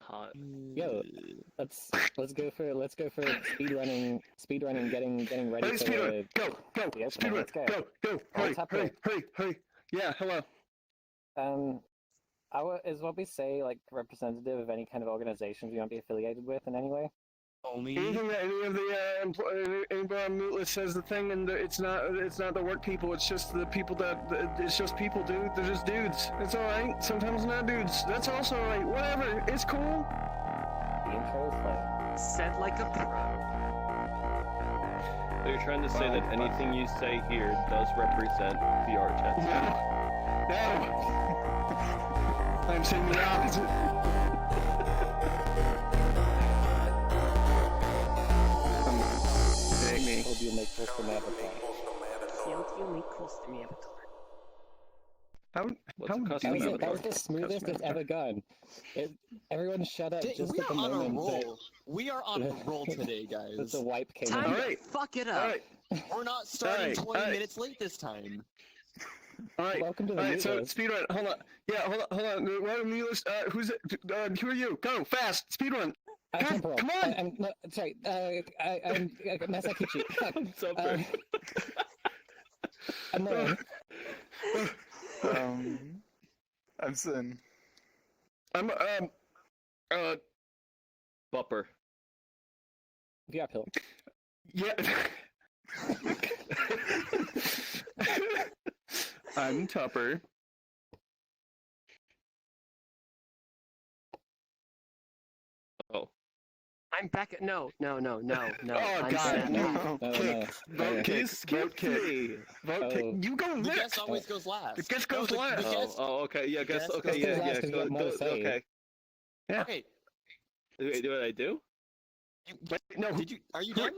Hot. Yo, let's go for speedrunning, getting ready Hey, for speedrun! the Go! Yes, Speedrun! let's go. Go! Hurry! Hurry! Yeah, hello. Is what we say like representative of any kind of organizations you want to be affiliated with in any way? Only Anything that any of the anybody on Mootless says the thing, and it's not the work people. It's just the people it's just people, dude. They're just dudes. It's all right. Sometimes not dudes. That's also all right. Whatever. It's cool. The intro is like Said like a pro. So you're trying to say that anything you say here does represent VR chat? No. I'm saying the opposite. Me. hope you make custom avatar. You make custom avatar. What's a custom That avatar? was the smoothest it's ever gone. Everyone shut up just we at the are on a moment roll. We are on a roll today, guys. that the wipe came Time in. to Alright. fuck it All up. right. We're not starting Alright, 20 minutes late this time. All right. Welcome to the All right. So Mootless. speedrun. Hold on. Yeah. Hold on. What are Mootless? Who's it? Who are you? Go fast. Speedrun. Temporal. Come on! I'm no, sorry. I'm Masakichi. What's up, man? I'm Nolan. I'm Sin. I'm Bupper. VR pill. yeah. I'm Tupper. Oh. I'm back at no. Oh I'm God! Sam. No. No, Kick. Vote no. kick. You Vote skipped kick. me. Vote Oh. kick. You go The next. guest always goes last. The guest No, goes last. The guest, Okay, yeah, guess. Guess Okay, goes yeah, last yeah. 'cause you got more to say. Okay. Yeah. Okay. Wait, do what I do? Wait, no. Did you? Are you Who- done?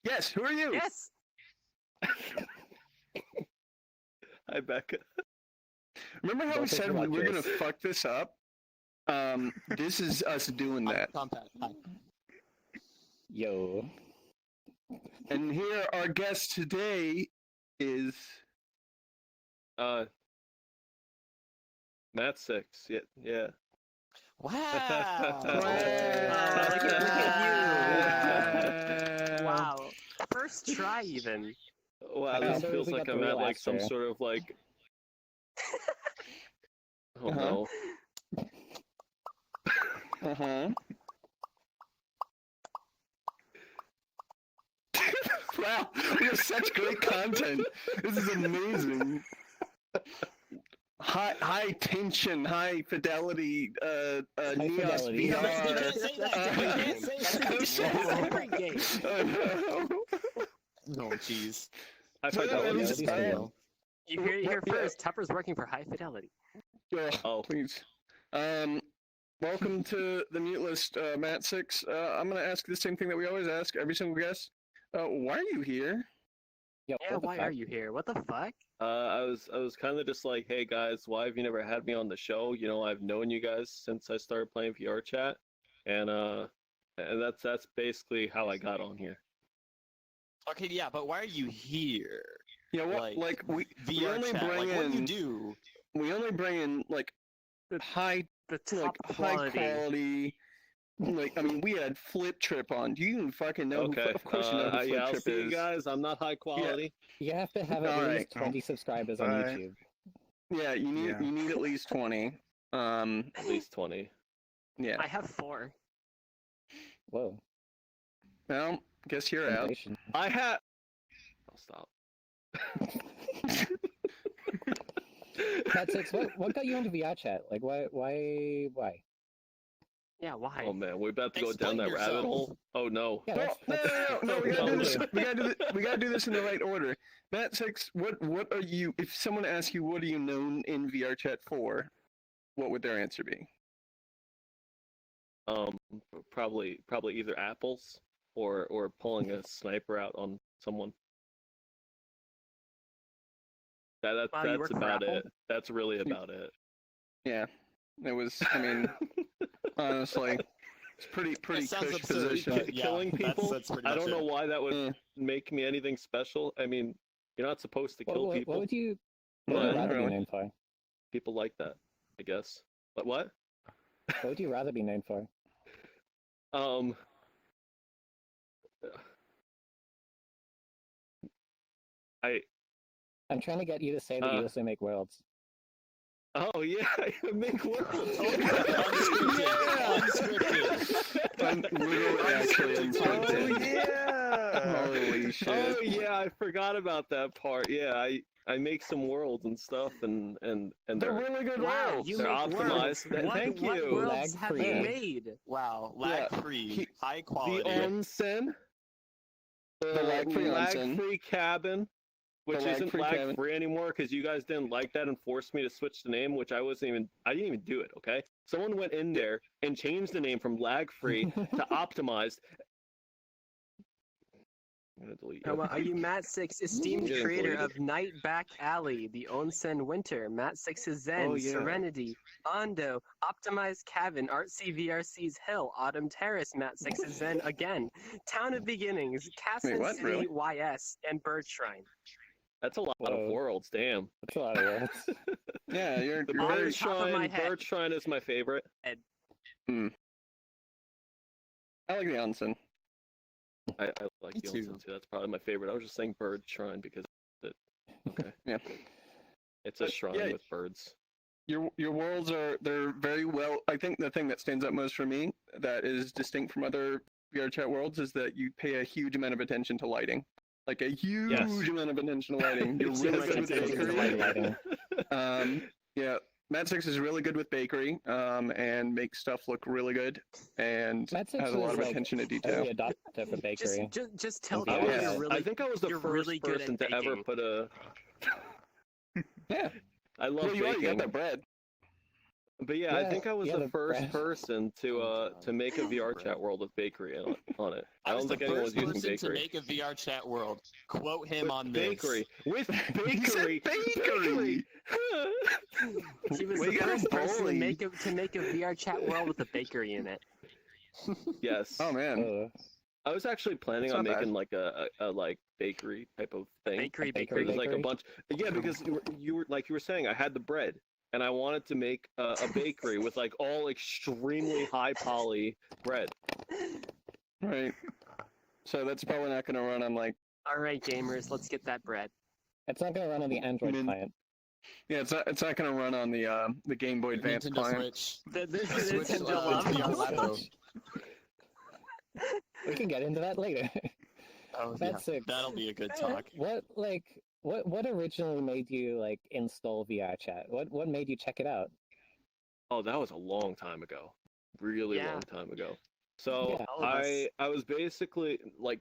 Yes. Who are you? Yes. Hi, Becca. Remember how we Don't think said about we were gonna this. fuck this up? This is us doing I'm that. Tompat. Hi. Yo. And here, our guest today is. Matsix. Yeah, yeah. Wow. Look at Wow. First try even. Wow, I this can't believe feels we like got I'm the at real like some actor. sort of like. Oh Uh-huh. no. Uh huh. Wow, we have such great content. This is amazing. High tension, high fidelity, Neos fidelity. You VR. can't say that. You can't say that. Great game. Oh, jeez. I So, find yeah, that we one just- just You hear it here Yeah. first. Tupper's working for high fidelity. Oh. Please. Welcome to the mute list, Matsix. I'm gonna ask the same thing that we always ask every single guest. Why are you here? Yo, Yeah, what the why fuck? are you here? What the fuck? I was kind of just like, hey guys, why have you never had me on the show? You know, I've known you guys since I started playing VR chat, and that's basically how I got on here. Okay, yeah, but why are you here? Yeah, what? Like, we VR only chat. bring Like, what do you in do? we only bring in like The- high The top high quality. quality. Like, I mean, we had Flip Trip on. Do you even fucking know? Okay. Of course you know who Flip yeah, I'll Trip see is. you guys. I'm not high quality. You have to have at Alright. least 20 subscribers on Alright. YouTube. Yeah, you need Yeah. you need at least 20. At least 20. Yeah. I have 4. Whoa. Well, guess you're out. Innovation. I had. I'll stop. Matsix, what got you into VR chat? Like, why? Yeah, why? Oh man, we're about to go down Explain that rabbit yourself. hole. Oh no. Yeah, Well, no, we gotta do this. We gotta do this in the right order. Matsix, what are you? If someone asks you, what are you known in VR chat for? What would their answer be? Probably either apples or pulling a sniper out on someone. Wow, you That's work for about Apple? it. That's really about it. Yeah, it was. I mean, honestly, it's pretty It sounds cush absurd, position. but yeah, Killing people. That's pretty I much don't know it. why that would Mm. make me anything special. I mean, you're not supposed to kill What people. would you Well, rather really. be known for? People like that. I guess. But what? What would you rather be known for? Um. I'm trying to get you to say that you also make worlds. Oh yeah, I make worlds. I'm literally actually Oh unscripted. yeah! Holy shit. Oh yeah, I forgot about that part. Yeah, I make some worlds and stuff, and They're they're really good Wow, worlds. you They're make optimized. worlds. Thank What you. worlds have you Lag-free. made? Wow, Yeah, lag-free, high the quality. onsen, The lag-free onsen. lag-free cabin, which The isn't lag-free cabin. lag-free anymore because you guys didn't like that and forced me to switch the name, which I didn't even do it. Okay, someone went in there and changed the name from lag-free to optimized. I'm gonna delete you. Are you Matsix, esteemed Getting creator deleted. of Night Back Alley, The Onsen Winter, Matsix's Zen, Oh, yeah. Serenity, Ondo, Optimized Cabin, Artsy VRC's Hill, Autumn Terrace, Matsix's Zen again, Town of Beginnings, Castle what, City really? YS, and Bird Shrine. That's a lot Whoa. of worlds. Damn. That's a lot of worlds. Yeah, you're The Off the Bird top of my Shrine. head. Bird Shrine is my favorite. I like the onsen. I like Me the too. onsen too. That's probably my favorite. I was just saying Bird Shrine because it. Okay. Yeah. It's a But, shrine yeah. with birds. Your worlds they're very well. I think the thing that stands out most for me that is distinct from other VR chat worlds is that you pay a huge amount of attention to lighting. Like a huge amount of attention to lighting. You're It's really just good with attention to bakery. lighting. Yeah, Matsix is really good with bakery, and makes stuff look really good, and Matsix has a lot was, of like, attention to detail. Early adopter for bakery. Just tell Yeah. people Yeah. you're really I think I was the you're first really good person at to ever baking. put a. Yeah. I love Well, you already got baking, that bread. but yeah, I Yeah, think I was yeah, the the first bread. person to make a VR chat world with bakery on it. I I was don't the think anyone was first using person to bakery. make a VR chat world. Quote him With on this. bakery with You said bakery. bakery! He was Well, the you gotta first person to bully. make a VR chat world with a bakery in it. Yes. Oh man. Oh, I was actually planning It's on not bad. making like a like bakery type of thing. Bakery, bakery, It was like a bakery? bunch. Yeah, because you were like you were saying, I had the bread, and I wanted to make a bakery with like all extremely high poly bread. Right. So that's probably not gonna run on like. All right, gamers, let's get that bread. it's not going to run on the Android Min- client. Yeah, it's not gonna run on the Game Boy Advance Nintendo client. Switch. The Switch, Nintendo VR Labo. Labo. We can get into that later. Oh yeah. Matsix, That'll be a good talk. what originally made you like install VR chat? What made you check it out? Oh, that was a long time ago. Really Yeah. long time ago. So Yeah. All of us. I was basically like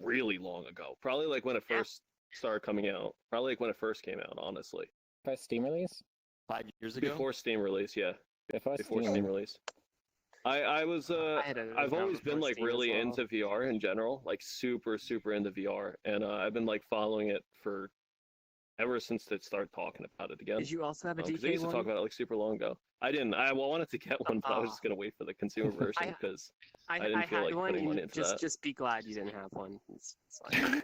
really long ago. Probably like when it Yeah. first started coming out. Probably like when it first came out, honestly. First Steam release? 5 years ago. Before Steam release, yeah. Before Before Steam. Steam release. I was I had an I've account always been before like Steam as really well. into VR in general, like super into VR, and I've been like following it for ever since they started talking about it again. Did you also have a Because they DK used to one? talk about it like super long ago. I didn't. I wanted to get one, but I was just gonna wait for the consumer version because I didn't feel had like one. putting money and into that. just be glad you didn't have one. It's fine.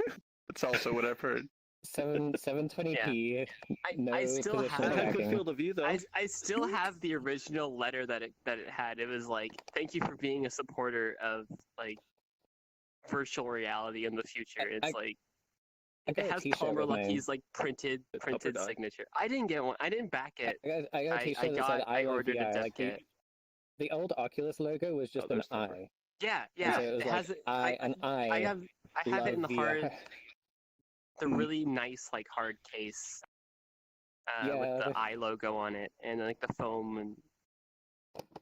That's also what I've heard. 720p. No I still positional have I had a good tracking. field of view though. I still have the original letter that it had. It was like, thank you for being a supporter of like virtual reality in the future. It's like I got it a has t-shirt Palmer with my- Lucky's like printed It's up or down. signature. I didn't get one. I didn't back it. I got a t-shirt that said I I love ordered a VR. dev Like kit. the old Oculus logo was just an there's stuff, eye. Yeah, And yeah. so it was It like has it. an eye. I have it in the love hard, VR. the really nice like hard case. Yeah, with the the- eye logo on it and like the foam, and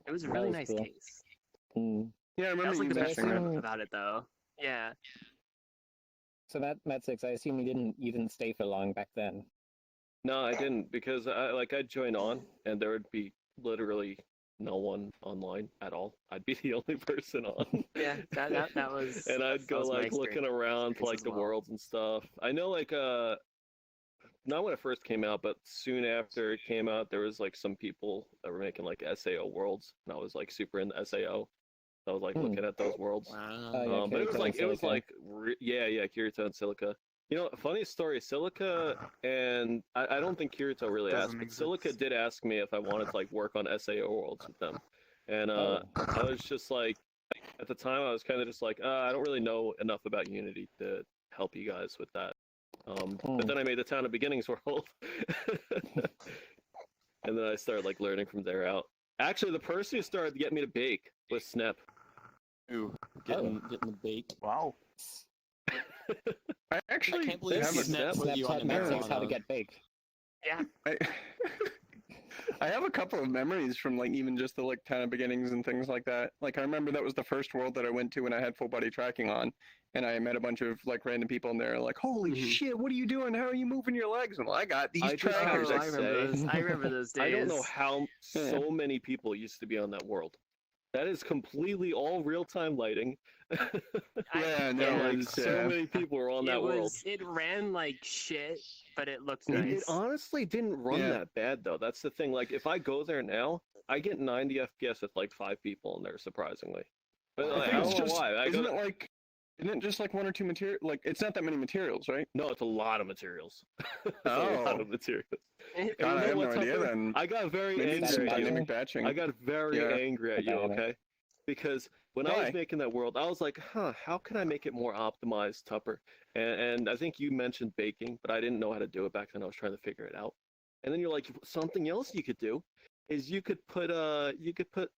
it was a really was nice cool. case. Mm. Yeah, I That remember was like you the best mentioning part that. about it, though. Yeah. So Matsix, I assume you didn't stay for long back then. No, I didn't because I'd join on and there would be literally no one online at all. I'd be the only person on. Yeah, that was. And I'd that go was my like looking around to experience like as the well. worlds and stuff. I know like not when it first came out, but soon after it came out, there was like some people that were making like SAO worlds, and I was like super into SAO. So I was like looking at those worlds. Wow. Oh, yeah, But it was Kirito like and Silica. yeah, Kirito and Silica. You know, funny story. Silica and I don't think Kirito really asked, Doesn't but exist. Silica did ask me if I wanted to like work on SAO worlds with them, and Oh. I was just like, at the time I was kind of just like, I don't really know enough about Unity to help you guys with that. But then I made the Town of Beginnings world, and then I started like learning from there out. Actually, the person who started to get me to bake was Snep. Ooh, getting the bake. Wow. I I actually can't believe have a Snap put Snap you on taught the Matsix how to marijuana. get baked. Yeah. I have a couple of memories from like even just the like Town of Beginnings and things like that. Like I remember that was the first world that I went to when I had full body tracking on, and I met a bunch of like random people, and they're like, "Holy shit, what are you doing? How are you moving your legs?" And well, I got these I just trackers. have I to remember say, those. I remember those days. I don't know how Yeah. so many people used to be on that world. That is completely all real-time lighting. Yeah, no, And like it's, so many people were on that world. It ran like shit, but it looked It nice. honestly didn't run Yeah. that bad though. That's the thing. Like if I go there now, I get 90 FPS with like 5 people in there, surprisingly. But I like, think I it's don't know just why. isn't it just like one or two material? Like it's not that many materials, right? No, it's a lot of materials. It's a Oh. lot of materials. And God, I you have know no what, idea Tucker? then. I got very Maybe it's angry at you. dynamic batching. I got very Yeah. angry at you, Dynamic. okay? Because when I Why? was making that world, I was like, how can I make it more optimized, Tupper? And I think you mentioned baking, but I didn't know how to do it back then. I was trying to figure it out. And then you're like, something else you could do is you could put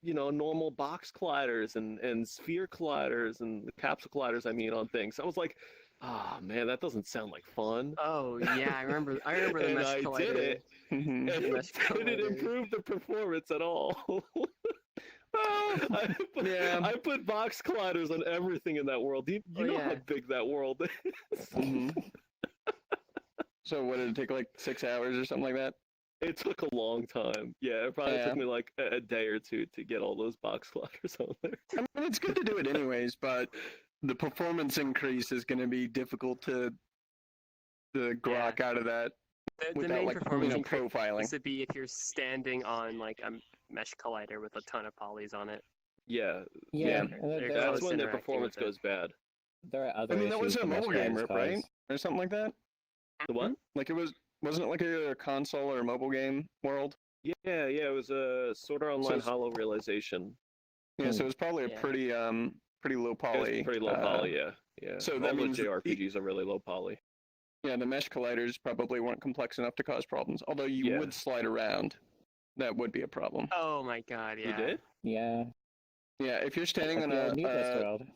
normal box colliders and sphere colliders and capsule colliders, I mean, on things. I was like, man, that doesn't sound like fun. Oh yeah, I remember the And mesh I collider. did it, Mhm. and it Mesh didn't collider. improve the performance at all. Yeah. I put box colliders on everything in that world. You Oh, know how yeah. big that world is. Mhm. So what did it take, like 6 hours or something like that? It took a long time. Yeah, it probably Yeah. took me like a day or two to get all those box colliders on there. I mean, it's good to do it anyways, but the performance increase is going to be difficult to grok out of that The without main like performance increase profiling. would be if you're standing on like a mesh collider with a ton of polys on it. Yeah, Yeah, They're there, close that's when the interacting performance with it. goes bad. there are other I mean, that was issues a the mesh mobile game colliders rip, right? cause. Or something like that. The what? Like wasn't it like a console or a mobile game world? Yeah, it was a Sword Art Online it's- Hollow Realization. Yeah, so it was probably a Yeah. pretty low It poly. was pretty low poly, yeah. so All that those means that JRPGs are really low poly. Yeah, the mesh colliders probably weren't complex enough to cause problems. Although you Yeah. would slide around, that would be a problem. Oh my god, yeah. You did? Yeah, Yeah, if you're standing like on the a new World. yeah,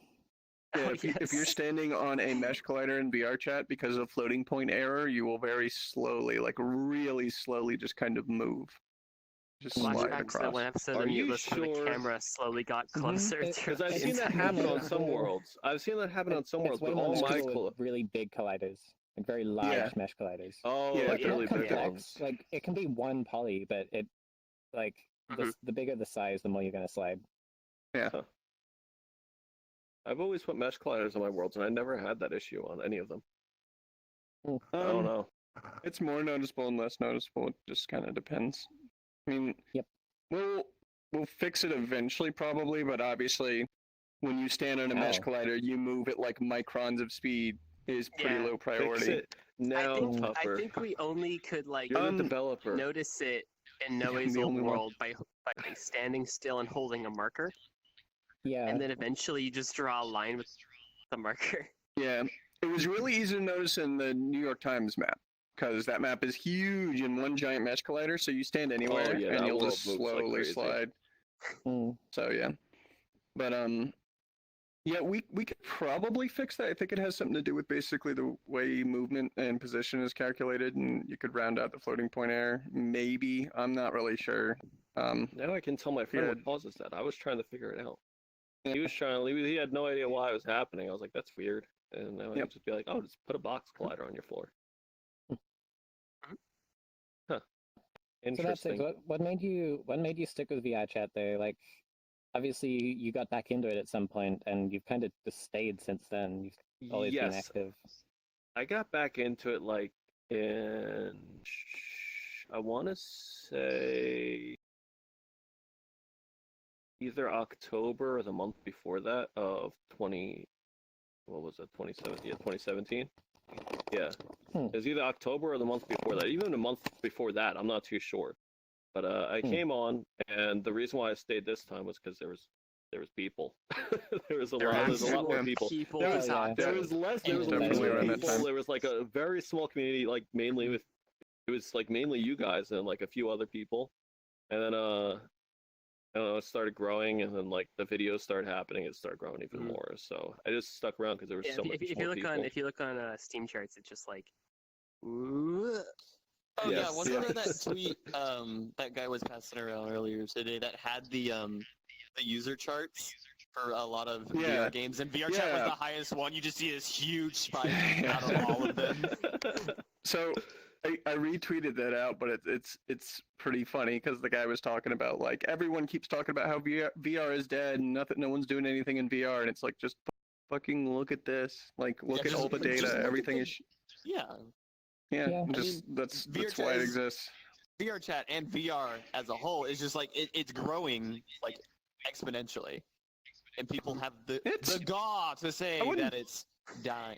Oh, if you're yes. standing on a mesh collider in VR chat because of floating point error, you will very slowly, like really slowly, just kind of move, just slide Flashbacks to across. one episode Are of you Muteless where the sure? camera slowly got Mhm. closer It- to Because I've It's seen that way happen more on some cool. worlds. I've seen that happen on some worlds, It's way but more all my cool cl- with really big colliders, like very large Yeah. mesh colliders. oh, Yeah, like yeah, really Not big complex. ones. Like it can be one poly, but it like the bigger the size, the more you're gonna slide. I've always put mesh colliders on my worlds, and I never had that issue on any of them. Hmm. I don't know. It's more noticeable and less noticeable. It just kind of depends. I mean, Yep. We'll fix it eventually, probably, but obviously, when you stand on a mesh How? collider, you move at like microns of speed is pretty Yeah. low Fix priority. it now, I Tupper. think we only could like You're the Um, developer. notice it in Yeah, I'm Noe's the old only one. world by standing still and holding a marker, Yeah. and then eventually you just draw a line with the marker. Yeah, it was really easy to notice in the New York Times map because that map is huge in one giant mesh collider. So you stand anywhere yeah, and that you'll world just moves like slowly crazy. slide. Mm. So yeah, but yeah, we could probably fix that. I think it has something to do with basically the way movement and position is calculated, and you could round out the floating point error. Maybe I'm not really sure. Now I can tell my friend Yeah. what causes that. I was trying to figure it out. Yeah. He was trying. He had no idea why it was happening. I was like, "That's weird." And I would Yep. just be like, "Oh, just put a box collider on your floor." Huh. So that's Interesting. it. What made you stick with VR chat though? Like, obviously you got back into it at some point, and you've kind of just stayed since then. You've always been Yes, active. I got back into it like in I want to say either October or the month before that of 20 what was it 2017 yeah 2017 Yeah. Hmm. It was either October or the month before that. Even a month before that, I'm not too sure. But I came on, and the reason why I stayed this time was because there was people. There was a lot more people. There was, Oh, yeah. there was less. There was a Definitely little around that people. time. There was like a very small community, like mainly with. It was like mainly you guys and like a few other people, and then I don't know, it started growing, and then like the videos started happening. It started growing even more. So I just stuck around because there was Yeah, so much if more you look people. on Steam charts, it's just like, ooh. Oh Yes. yeah, wasn't Yeah. there that tweet that guy was passing around earlier today that had the user charts for a lot of Yeah. VR games, and VR chat was Yeah. the highest one. You just see this huge spike Yeah. out of all of them. So I retweeted that out, but it's pretty funny because the guy was talking about like everyone keeps talking about how VR is dead and no one's doing anything in VR, and it's like just fucking look at this, like look Yeah, at all the just look data, at everything the- is Yeah, yeah, I just mean, that's VR why chat it is- exists. VR chat and VR as a whole is just like it's growing like exponentially, and people have the gall to say wouldn't- that it's dying.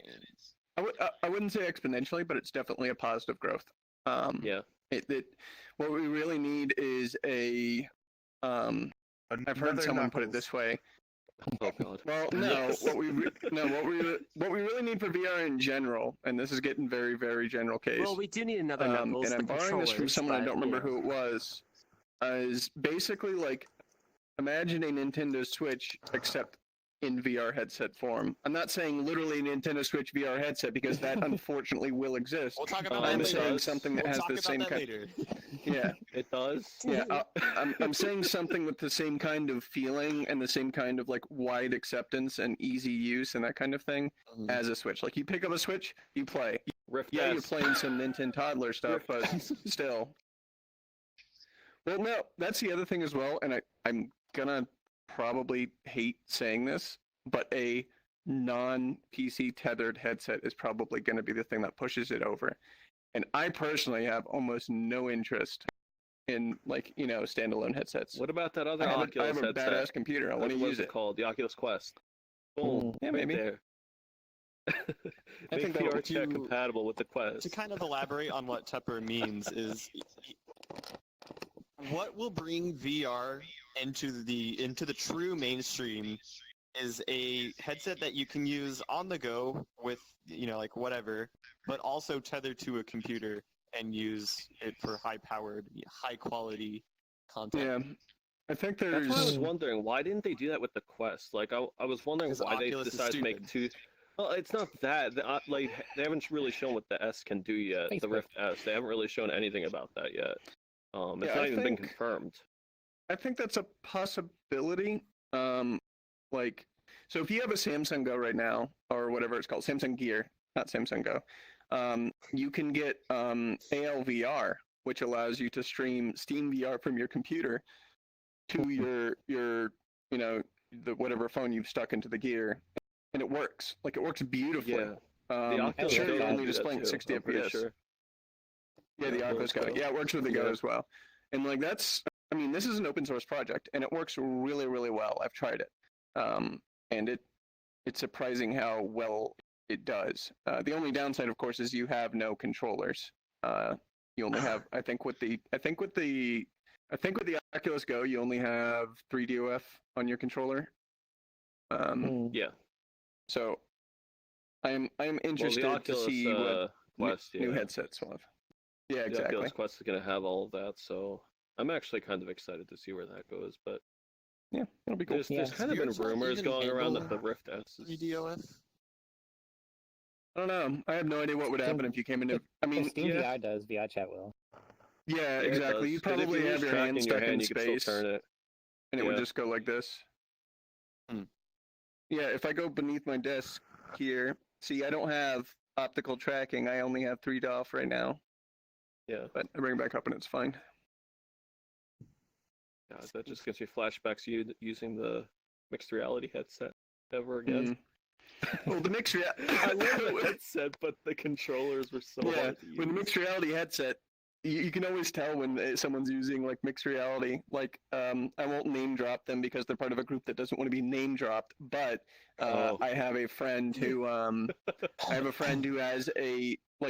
I wouldn't say exponentially, but it's definitely a positive growth. Yeah. What we really need is a I've heard someone put it this way. Oh god. Well, no, Yes. what we really need for VR in general, and this is getting very, very general case. Well, we do need another Knuckles. And the I'm borrowing this from controllers, someone I but, don't remember you know. who it was. Is basically like imagine a Nintendo Switch except in VR headset form. I'm not saying literally Nintendo Switch VR headset because that unfortunately will exist. We'll talk about I'm that saying later. something that We'll has talk the about same that kind. later. Yeah, It does. yeah. I'm saying something with the same kind of feeling and the same kind of like wide acceptance and easy use and that kind of thing as a Switch. Like you pick up a Switch, you play. Rift Yeah, S. you're playing some Nintendo toddler stuff, but still. Well, no, that's the other thing as well, and I'm gonna probably hate saying this, but a non-PC tethered headset is probably going to be the thing that pushes it over. And I personally have almost no interest in standalone headsets. What about that other I Oculus have a headset? badass computer. I want to What's use it. called? The Oculus Quest. Boom. Yeah, right maybe. there. I Make think VR that'll- chat compatible with the Quest. To kind of elaborate on what Tupper means is what will bring VR into the true mainstream is a headset that you can use on the go with like whatever, but also tethered to a computer and use it for high quality content. Yeah, I think That's why I was there's. wondering, why didn't they do that with the Quest? Like, I was wondering 'Cause why they Oculus is decided to make stupid. two. Well, it's not that. Like, they haven't really shown what the S can do yet. The Facebook. Rift S. They haven't really shown anything about that yet. It's Yeah, not I even been think- confirmed. I think that's a possibility. So if you have a Samsung Go right now, or whatever it's called, Samsung Gear, not Samsung Go, you can get ALVR, which allows you to stream Steam VR from your computer to your the whatever phone you've stuck into the Gear, and it works. Like it works beautifully. Yeah. The Oculus sure, Go you're can only do that displaying too, 60 I'm pretty FPS. sure. Yeah, the Yeah, Oculus Go. Go. Yeah, it works with the Go Yeah. as well. And like that's, I mean, this is an open source project, and it works really, really well. I've tried it, and it's surprising how well it does. The only downside, of course, is you have no controllers. You only have, I think with the Oculus Go, you only have 3DOF on your controller. Yeah. So I'm interested well, the to Oculus see what Quest, new yeah. headsets will have. Yeah, The exactly. Oculus Quest is going to have all of that, so I'm actually kind of excited to see where that goes. But Yeah, it'll be cool. there's kind of been Is VR rumors even going around that able the Rift S is 3DOF. I don't know. I have no idea what would happen if you came into. I mean, If Steam yeah, VR does, VR chat will. yeah, Yeah, it exactly. does. You 'Cause if probably lose have your track hand in stuck in you can space, still turn it. and it would Yeah. just go like this. Hmm. Yeah, if I go beneath my desk here, see, I don't have optical tracking. I only have 3DOF right now, Yeah. but I bring it back up and it's fine. Yeah, that just gives me flashbacks to using the mixed reality headset ever again. Well, the mixed reality. I love the headset, but the controllers were so Yeah, hard to use. with the mixed reality headset, you can always tell when someone's using like mixed reality. Like, I won't name drop them because they're part of a group that doesn't want to be name dropped. But I have a friend who has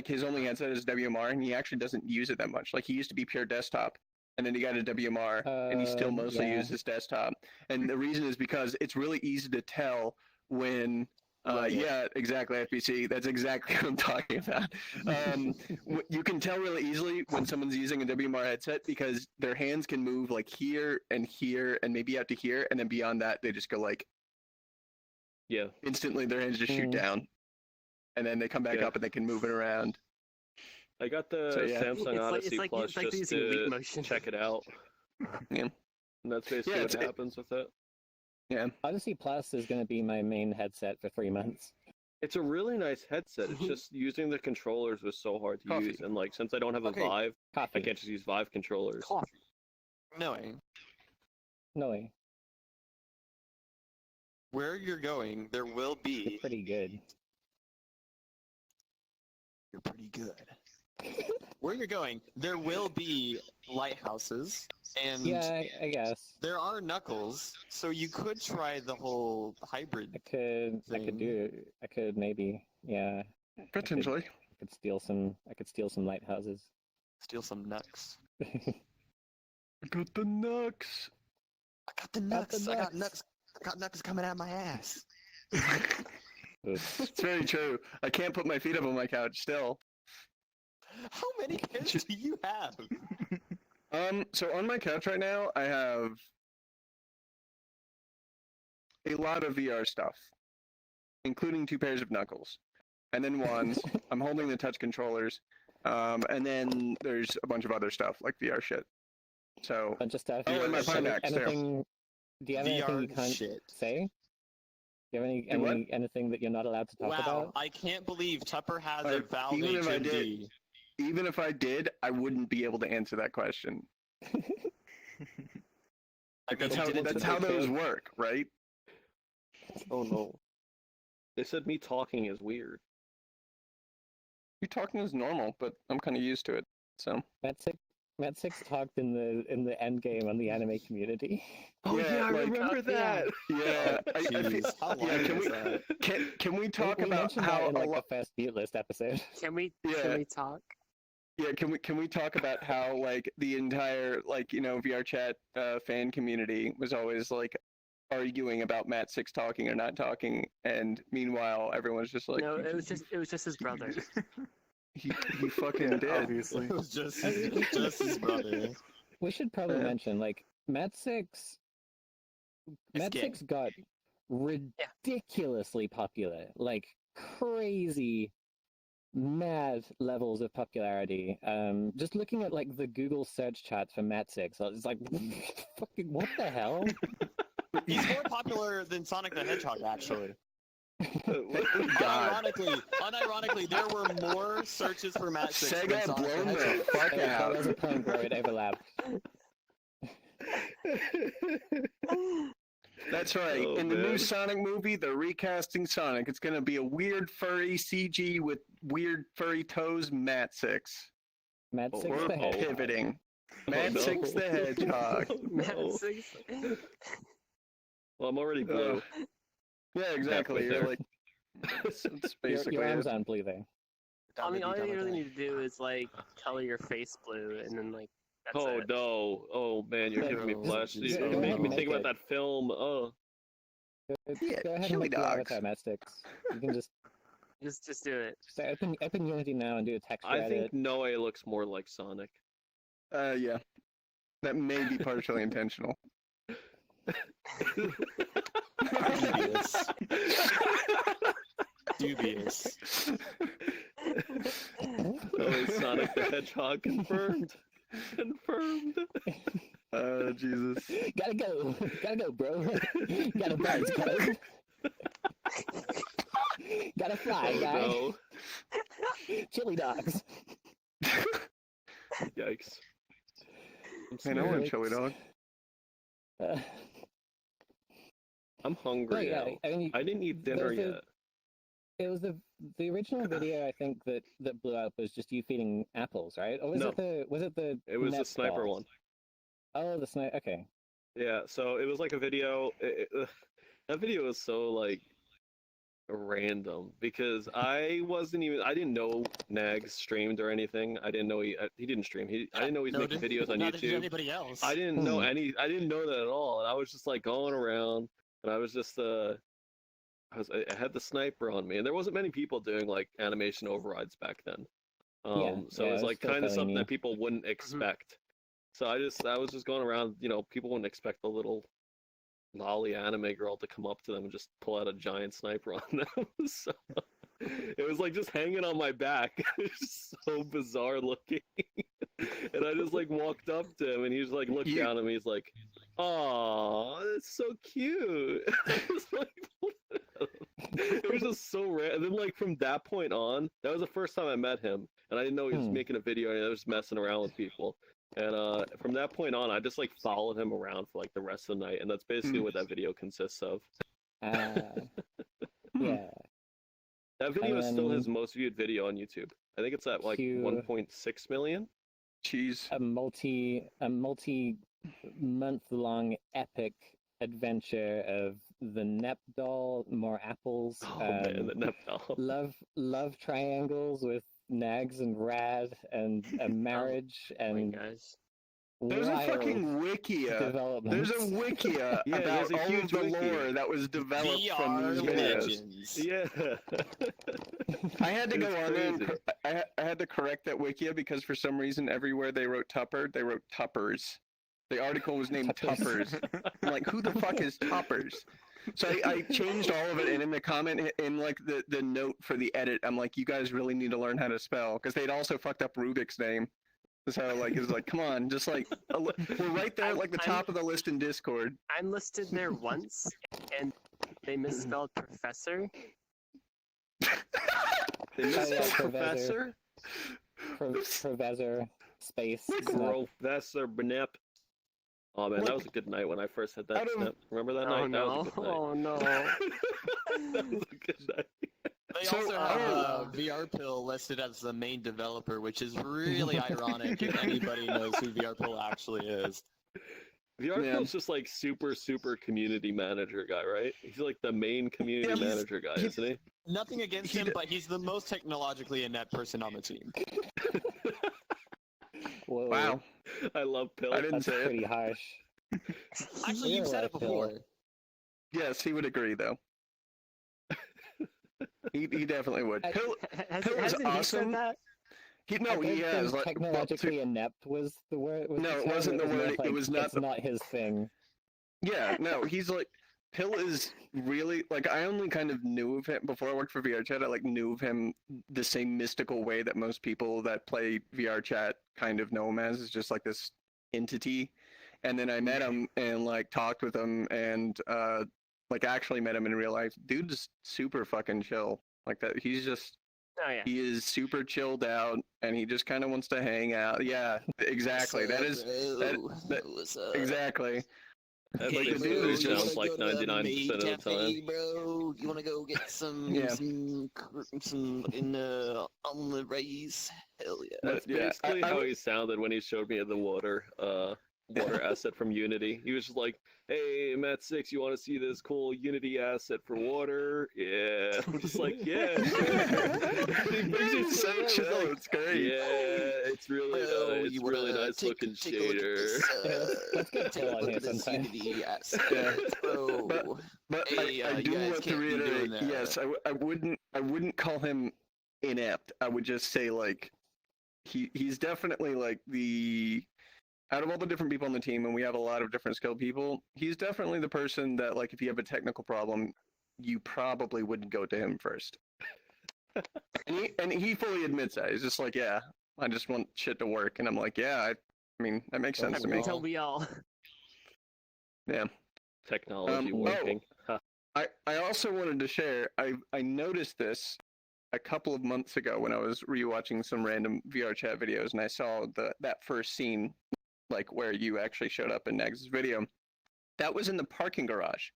his only headset is WMR, and he actually doesn't use it that much. Like, he used to be pure desktop, and then he got a WMR, and he still mostly uses desktop. And the reason is because it's really easy to tell when. Yeah, exactly, FPC. That's exactly what I'm talking about. You can tell really easily when someone's using a WMR headset because their hands can move like here and maybe out to here, and then beyond that, they just go like, Yeah. instantly their hands just shoot down, and then they come back up and they can move it around. I got the Samsung Odyssey Plus just to check it out. Yeah. And that's basically what happens with it. Yeah. Odyssey Plus is going to be my main headset for 3 months. It's a really nice headset. It's just using the controllers was so hard to use, and like since I don't have a Vive, I can't just use Vive controllers. No way. No way. Where you're going, there will be. You're pretty good. You're pretty good. Where you're going, there will be lighthouses, and yeah, I guess there are Knuckles, so you could try the whole hybrid. I could maybe, yeah. Potentially. I could steal some lighthouses. Steal some Knucks. I got the Knucks. I got the Knucks. I got Knucks coming out of my ass. It's very true. I can't put my feet up on my couch still. How many kids do you have? So on my couch right now, I have a lot of VR stuff, including 2 pairs of Knuckles, and then wands. I'm holding the touch controllers, and then there's a bunch of other stuff like VR shit. So, bunch of stuff. and my Pimax there. Do you have anything you can't say? Do you have anything that you're not allowed to talk about? I can't believe Tupper has a Valve HMD. Even if I did, I wouldn't be able to answer that question. That's how those work, right? Oh no. They said me talking is weird. You talking is normal, but I'm kind of used to it. So. Matsix talked in the end game on the anime community. Oh yeah, I remember that. Yeah. Can we talk about how in like the first beat list episode? Can we talk? Yeah, can we talk about how like the entire VR chat fan community was always like arguing about Matsix talking or not talking, and meanwhile everyone's just like, no, it was just his brother. He fucking did. Obviously. It was just his brother. We should probably mention like Matsix got ridiculously popular, like crazy mad levels of popularity. Just looking at like the Google search charts for Matsix, it's like fucking what the hell? He's more popular than Sonic the Hedgehog, actually. Unironically, there were more searches for Matsix than Sega Sonic blown the the Hedgehog. fuck There out. was a point where it overlapped. That's right. In the new Sonic movie, they're recasting Sonic. It's gonna be a weird furry CG with weird furry toes. Matsix. Matsix the Hedgehog. Pivoting. Matsix the Hedgehog. Matsix. Well, I'm already blue. Yeah, exactly. You're like, it's basically Your arms it. aren't blue there. I mean, all you really need to do is like color your face blue, and then like that's Oh it. no! Oh man, you're giving me flash. Go You're ahead making and me make think about it. that film. Oh. Yeah, Go ahead and chili make the dogs. avatar Matsix. You can just Just do it. open Unity now and do a texture I edit. think Noe looks more like Sonic. Yeah. That may be partially intentional. Dubious. Oh, Sonic the Hedgehog confirmed. Confirmed. Jesus. Gotta go, bro. Gotta buzz, cuz. Gotta fly, guy. No. Chili dogs. Yikes. Man, I want a chili dog. I'm hungry yeah, now. I mean, I didn't eat dinner there's a- yet. It was the original video I think that blew up was just you feeding apples, right? Or was No. it the It was the net sniper balls? one. Oh, the sniper. Okay. Yeah, so it was like a video. That video was so like random because I didn't know Nagzz streamed or anything. I didn't know he didn't stream. I didn't know he's making videos on neither did YouTube. anybody else. I didn't know I didn't know that at all. And I was just like going around, and I was just I had the sniper on me, and there wasn't many people doing like animation overrides back then. So it was like kind of something that people wouldn't expect. So I was just going around, people wouldn't expect a little lolly anime girl to come up to them and just pull out a giant sniper on them. So it was like just hanging on my back. It was so bizarre looking. And I just like walked up to him, and he was like looked down at me. He's like, "Aw, that's so cute." It was just so random. And then like from that point on, that was the first time I met him, and I didn't know he was making a video, and I was messing around with people. And from that point on, I just like followed him around for like the rest of the night, and that's basically what that video consists of. Yeah. That video is still his most viewed video on YouTube. I think it's at like 1.6 million. Jeez. A multi-month long epic adventure of the Nep doll, more apples. Man, the Nep doll. Love triangles with Nagzz and Rad, and a marriage and there's a fucking wikia. There's a wikia about all of the lore that was developed from these videos. Yeah. I had to go on there and I had to correct that wikia because for some reason everywhere they wrote Tupper, they wrote Tuppers. The article was named Tuppers. I'm like, who the fuck is Tuppers? So I changed all of it, and in the comment, in like the note for the edit, I'm like, you guys really need to learn how to spell, because they'd also fucked up Rubik's name. So like, it's like, come on, just like, we're right there at like the top of the list in Discord. I'm listed there once, and they misspelled professor. They misspelled professor? Professor space. Professor Bnep. Oh man, that was a good night when I first had that snap. Remember that night? No. That was a good night. Oh no. That was a good night. They also have VR Pill listed as the main developer, which is really ironic if anybody knows who VR Pill actually is. VR Pill's just like super community manager guy, right? He's like the main community manager guy, isn't he? Nothing against him, but he's the most technologically inept person on the team. Whoa. Wow. I love Pill. I didn't say it. Pretty harsh. Actually, you've said it before. Yes, he would agree, though. he definitely would. Pill is awesome. He said that? He has. Like, technologically inept was the word. No, it wasn't the word. It was not. It's not his thing. Yeah, no, he's like. Pill is really, like, I only kind of knew of him, before I worked for VR Chat, I, like, knew of him the same mystical way that most people that play VR Chat kind of know him as, is just, like, this entity. And then I met him and, like, talked with him and, like, actually met him in real life. Dude's super fucking chill. Like, that, he's just, he is super chilled out, and he just kind of wants to hang out. Yeah, exactly. Exactly. That's like the dude sounds like 99% of the time. Bro, you wanna go get some in on the race? Hell yeah. That's basically how he sounded when he showed me the water asset from Unity. He was just like, "Hey, Matsix, you want to see this cool Unity asset for water?" Yeah, I'm just like, "Yeah." He's so chill. It's great. Yeah, it's really nice. It's really nice looking shader. Let's get Pill on here sometime. But I do want to reiterate. Yes, I wouldn't call him inept. I would just say like he's definitely like the. Out of all the different people on the team, and we have a lot of different skilled people, he's definitely the person that, like, if you have a technical problem, you probably wouldn't go to him first. and he fully admits that. He's just like, yeah, I just want shit to work. And I'm like, yeah, I mean, that makes sense to me. Until we all. Yeah. Technology working. I also wanted to share, I noticed this a couple of months ago when I was rewatching some random VR Chat videos, and I saw that first scene, like where you actually showed up in Nagz's video. That was in the parking garage.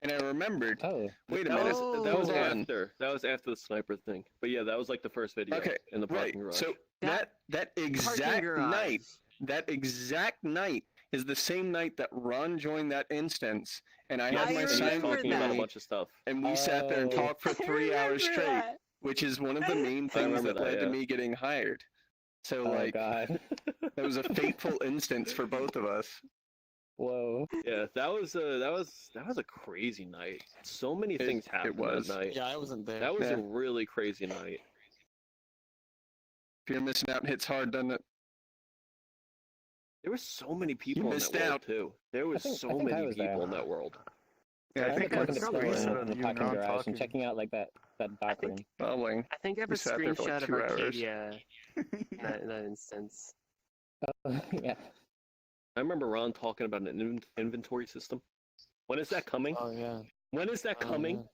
and I remembered. Oh, Wait a That minute. was, that was hold on. after. That was after the sniper thing. But yeah, that was like the first video Okay, in the right. parking garage. So That that Parking exact garage. night, that exact night is the same night that Ron joined that instance, and I Yes, had I my and he was sign with talking about a me, bunch of stuff. and we sat there and Oh. talked for 3 hours remember straight, that. which is one of the main I things remember that led that, to yeah. me getting hired. So oh like, god. it was a fateful instance for both of us. Whoa. Yeah, that was a crazy night. So many It- things it happened was. that night. Yeah, I wasn't there. That was Yeah. a really crazy night. If you're missing out, it hits hard, doesn't it? There were so many people in missed that world out. too. There was I so think I many was there. people in that world. Yeah, I remember think I talking was to probably Phil so in the you parking not garage talking. and checking out like that dark I think- room. probably. I think I have We a sat there for, like, screenshot of 2 hours. Arcadia in that instance. Yeah. I remember Ron talking about an inventory system. When is that coming? Oh yeah. When is that Oh, coming?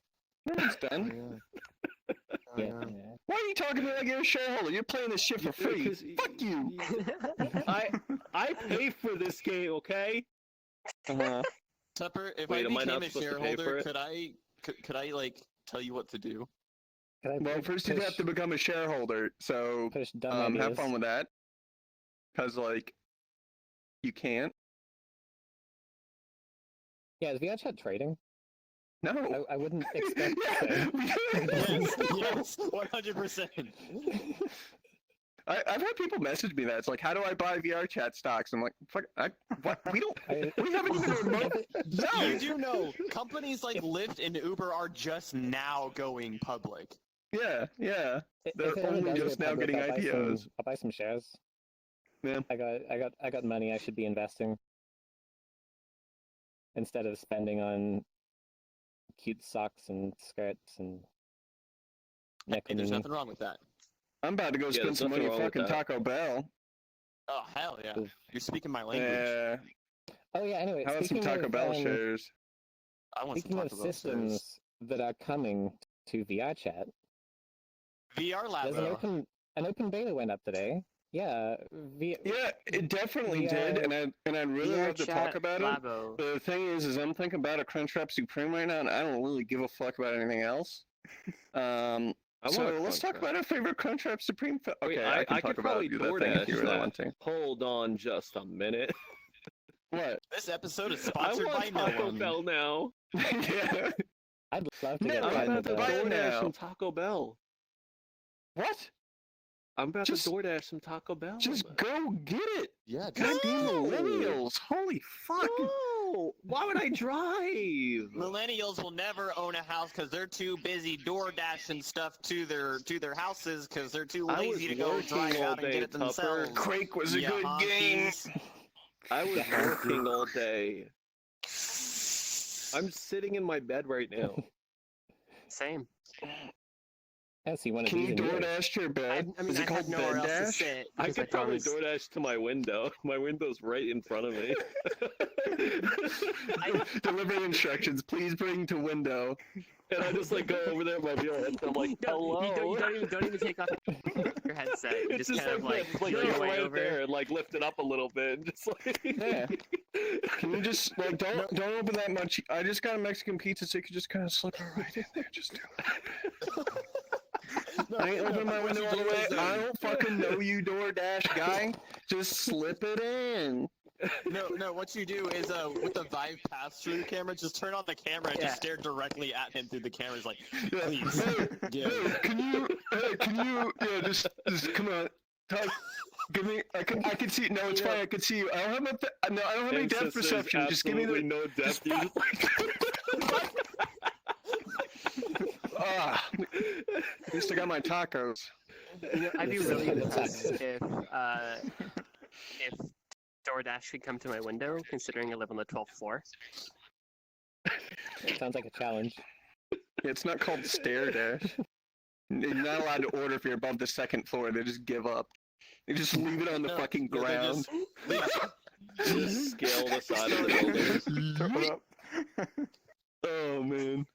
No, it's Oh, done. yeah. Oh, Yeah. yeah. yeah. Why are you talking to me like you're a shareholder? You're playing this shit for free. 'Cause Fuck you. I pay for this game, okay? Uh-huh. Tupper, if Wait, I am I not became a supposed to pay for shareholder, it? could I like tell you what to do? Could I Well, push- first you'd have to become a shareholder, so push dumb have ideas? fun with that. Cause like, you can't. Yeah, is VR chat trading? No. I wouldn't expect Yeah. Yes, yes, 100%. I've had people message me that. It's like, how do I buy VR chat stocks? I'm like, fuck, what? We don't. We haven't even remote. No. You do know companies like Lyft and Uber are just now going public. Yeah, yeah. If They're it ever only does go just now public, getting I'll buy IPOs. I'll buy some shares. Yeah. I got money I should be investing instead of spending on cute socks and skirts and Hey, there's necklaces. nothing wrong with that. I'm about to go Yeah, spend there's some money nothing at wrong with fucking that. Taco Bell. Oh hell yeah! Oof. You're speaking my language. Yeah. Oh yeah. Anyway, How about some speaking Taco of, Bell shares? I want some speaking of Taco Bell shares. systems that are coming to VR chat, VR there's an Labo. open beta went up today. Yeah, Yeah, it definitely VR did, and I'd really VR love to chat talk about it. Labo. But the thing is I'm thinking about a Crunchwrap Supreme right now, and I don't really give a fuck about anything else. I So want a let's talk Crunchwrap. about our favorite Crunchwrap Supreme. Wait, Okay, I can could talk about probably you that thing if you DoorDash really that. want to. Hold on just a minute. What? This episode is I sponsored by want no Taco one. Bell now. Yeah. I'd love to No, get I'm I'm Taco about to buy Bell. it DoorDash now. some Taco Bell. What? I'm about Just- to DoorDash some Taco Bell. Just go get it. Yeah, Goddamn No. millennials! Holy fuck! No! Why would I drive? millennials will never own a house because they're too busy door dashing stuff to their houses because they're too I lazy was to go working drive all out and day, get it Tupper. themselves. Quake was a Ya good game. honkies. I was working all day. I'm sitting in my bed right now. Same. I see one of Can these you in yours. DoorDash to your bed? I mean, Is I it have called nowhere Bed else to Dash? sit. I because could probably promised- DoorDash to my window. My window's right in front of me. Delivery instructions. Please bring to window. And I just like go over there with my VR headset. I'm like, No, hello. you don't even take off your headset. You It's just kind of like this, like feel your go way right over. there and like lift it up a little bit. And just like Yeah. Can you just like don't open that much? I just got a Mexican pizza, so you can just kind of slip it right in there. Just do it. I ain't opening my what window you all the do way. is, I don't fucking know you, DoorDash guy. Just slip it in. No, what you do is with the Vive pass-through camera, just turn on the camera and Yeah. just stare directly at him through the camera. It's like, Yeah. please, Hey, give. hey, can you? Yeah, just come on. Talk. Give me. I can see. No, it's Yeah. fine. I can see you. I don't have no. I don't have any And depth since there's perception. Just give me the. absolutely no depth. You just like At least I got my tacos. You know, I'd be This is really the impressed tax. if DoorDash could come to my window, considering I live on the 12th floor. Sounds like a challenge. It's not called Stair Dash. You're not allowed to order if you're above the second floor. They just give up. They just leave it on the No, fucking yeah, they ground. just scale the side of the building. Oh man.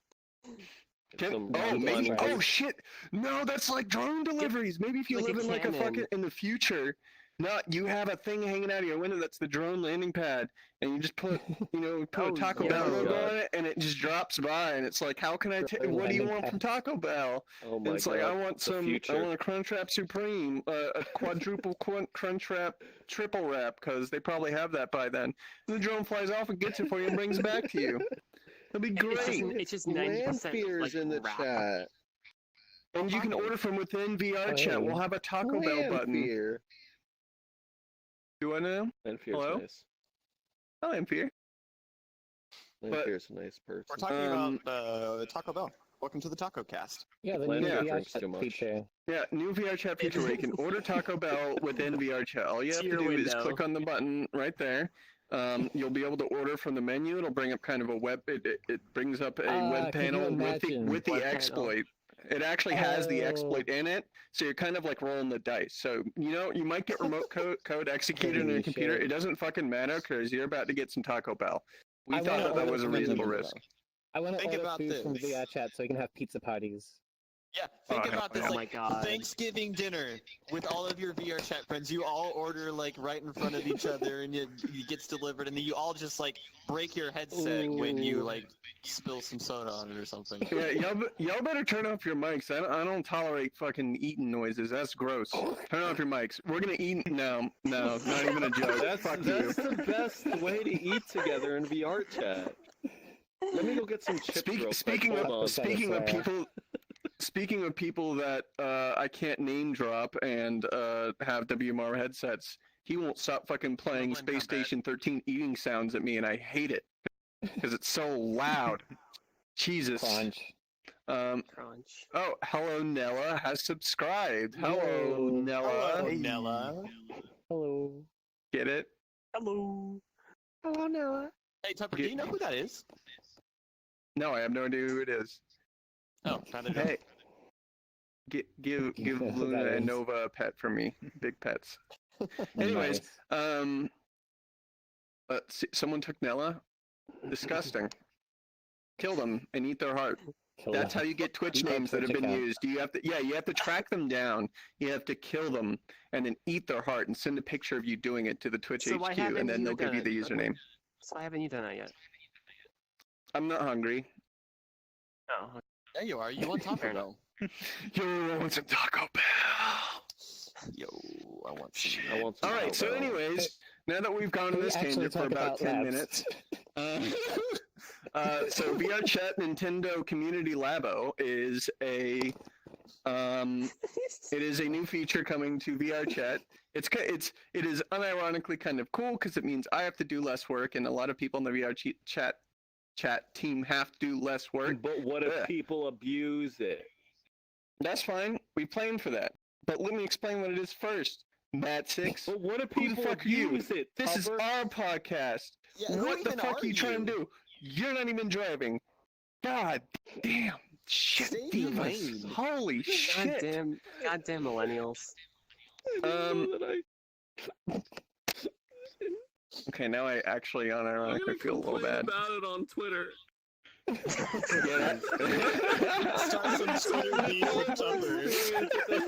Some Oh random maybe. place. Oh shit. No, that's like drone deliveries. Maybe if you like a live in like a cannon. fucking in the future, you have a thing hanging out of your window that's the drone landing pad, and you just put a Oh, Taco yeah. Bell Oh, logo God. on it, and it just drops by, and it's like, how can I take? What do you want from Taco Bell? Oh And my it's god. like, I want the I future. want a Crunchwrap Supreme, a quadruple Crunchwrap triple wrap, because they probably have that by then. And the drone flies off and gets it for you and brings it back to you. That'd be great. It's just 90% like in the wrap. chat. And you can order from within VR Oh, chat. hey. We'll have a Taco Bell button. Lanfear. Do I know? Lanfear's Hello? nice. Oh, Lanfear. Lanfear's a nice person. We're talking Um, about Taco Bell. Welcome to the Taco Cast. Yeah, the Landon new VR drinks chat too much. feature. Yeah, new VR chat feature where you can order Taco Bell within VR chat. All you have To to your do is window. click on the button right there. You'll be able to order from the menu. It'll bring up kind of a web. It brings up a web could you panel imagine? with the Web panel. exploit. It actually has the exploit in it, so you're kind of like rolling the dice. So you might get remote code executed on your Holy computer. shit. It doesn't fucking matter because you're about to get some Taco Bell. We I thought wanna that order was a from the reasonable menu, risk. I want to Think order about food from this. VR chat so we can have pizza parties. Yeah, think Oh, hell about this yeah. Oh my like God. Thanksgiving dinner with all of your VR chat friends. You all order like right in front of each other, and it gets delivered, and then you all just like break your headset when you Ooh. like spill some soda on it or something. Yeah, y'all better turn off your mics. I don't tolerate fucking eating noises. That's gross. Turn off your mics. We're gonna eat. No, not even a joke. Fuck That's you. the best way to eat together in VR chat. Let me go get some chips real quick. Speaking Hold on. of people that I can't name drop and have WMR headsets, he won't stop fucking playing Dublin Space Combat. Station 13 eating sounds at me, and I hate it because it's so loud. Jesus. Crunch. Crunch. Oh, hello, Nella has subscribed. Hello, Yo. Nella. Hello, Nella. Hello. Get it? Hello. Hello, Noah. Hey, Tupper, do you know who that is? No, I have no idea who it is. Oh, found it. Hey, give That Luna and is- Nova a pet for me. Big pets. Anyways, Nice. someone took Nella. Disgusting. Kill them and eat their heart. Kill That's that. how you get Twitch Eat that names that have Twitch been account. used. You have to track them down. You have to kill them and then eat their heart and send a picture of you doing it to the Twitch So why HQ, haven't and then you they'll give you done the it? username. So why haven't you done that yet? I'm not hungry. Oh, There you are. You want Fair Taco enough. Bell? Yo, I want some Taco Bell. Yo, I want some. I want some All right. So, Taco Bell. anyways, now that we've gone on Can we this actually tangent for talk about about 10 labs? minutes, so VR Chat Nintendo Community Labo is it is a new feature coming to VR Chat. It is unironically kind of cool because it means I have to do less work, and a lot of people in the VR chat team have to do less work. But what if Ugh. people abuse it? That's fine. We planned for that. But let me explain what it is first. Matsix. But what if Who the people fuck are you? abuse it? This is Tupper? our podcast. Yeah, who What the even fuck are you trying to do? You're not even driving. God damn. Shit, Stay in your divas. lane. Holy shit. goddamn millennials. I didn't know that Okay, now I actually I'm unironically gonna feel a little complain bad. about it on Twitter. Yeah, Start some Twitter beef with Tupper. This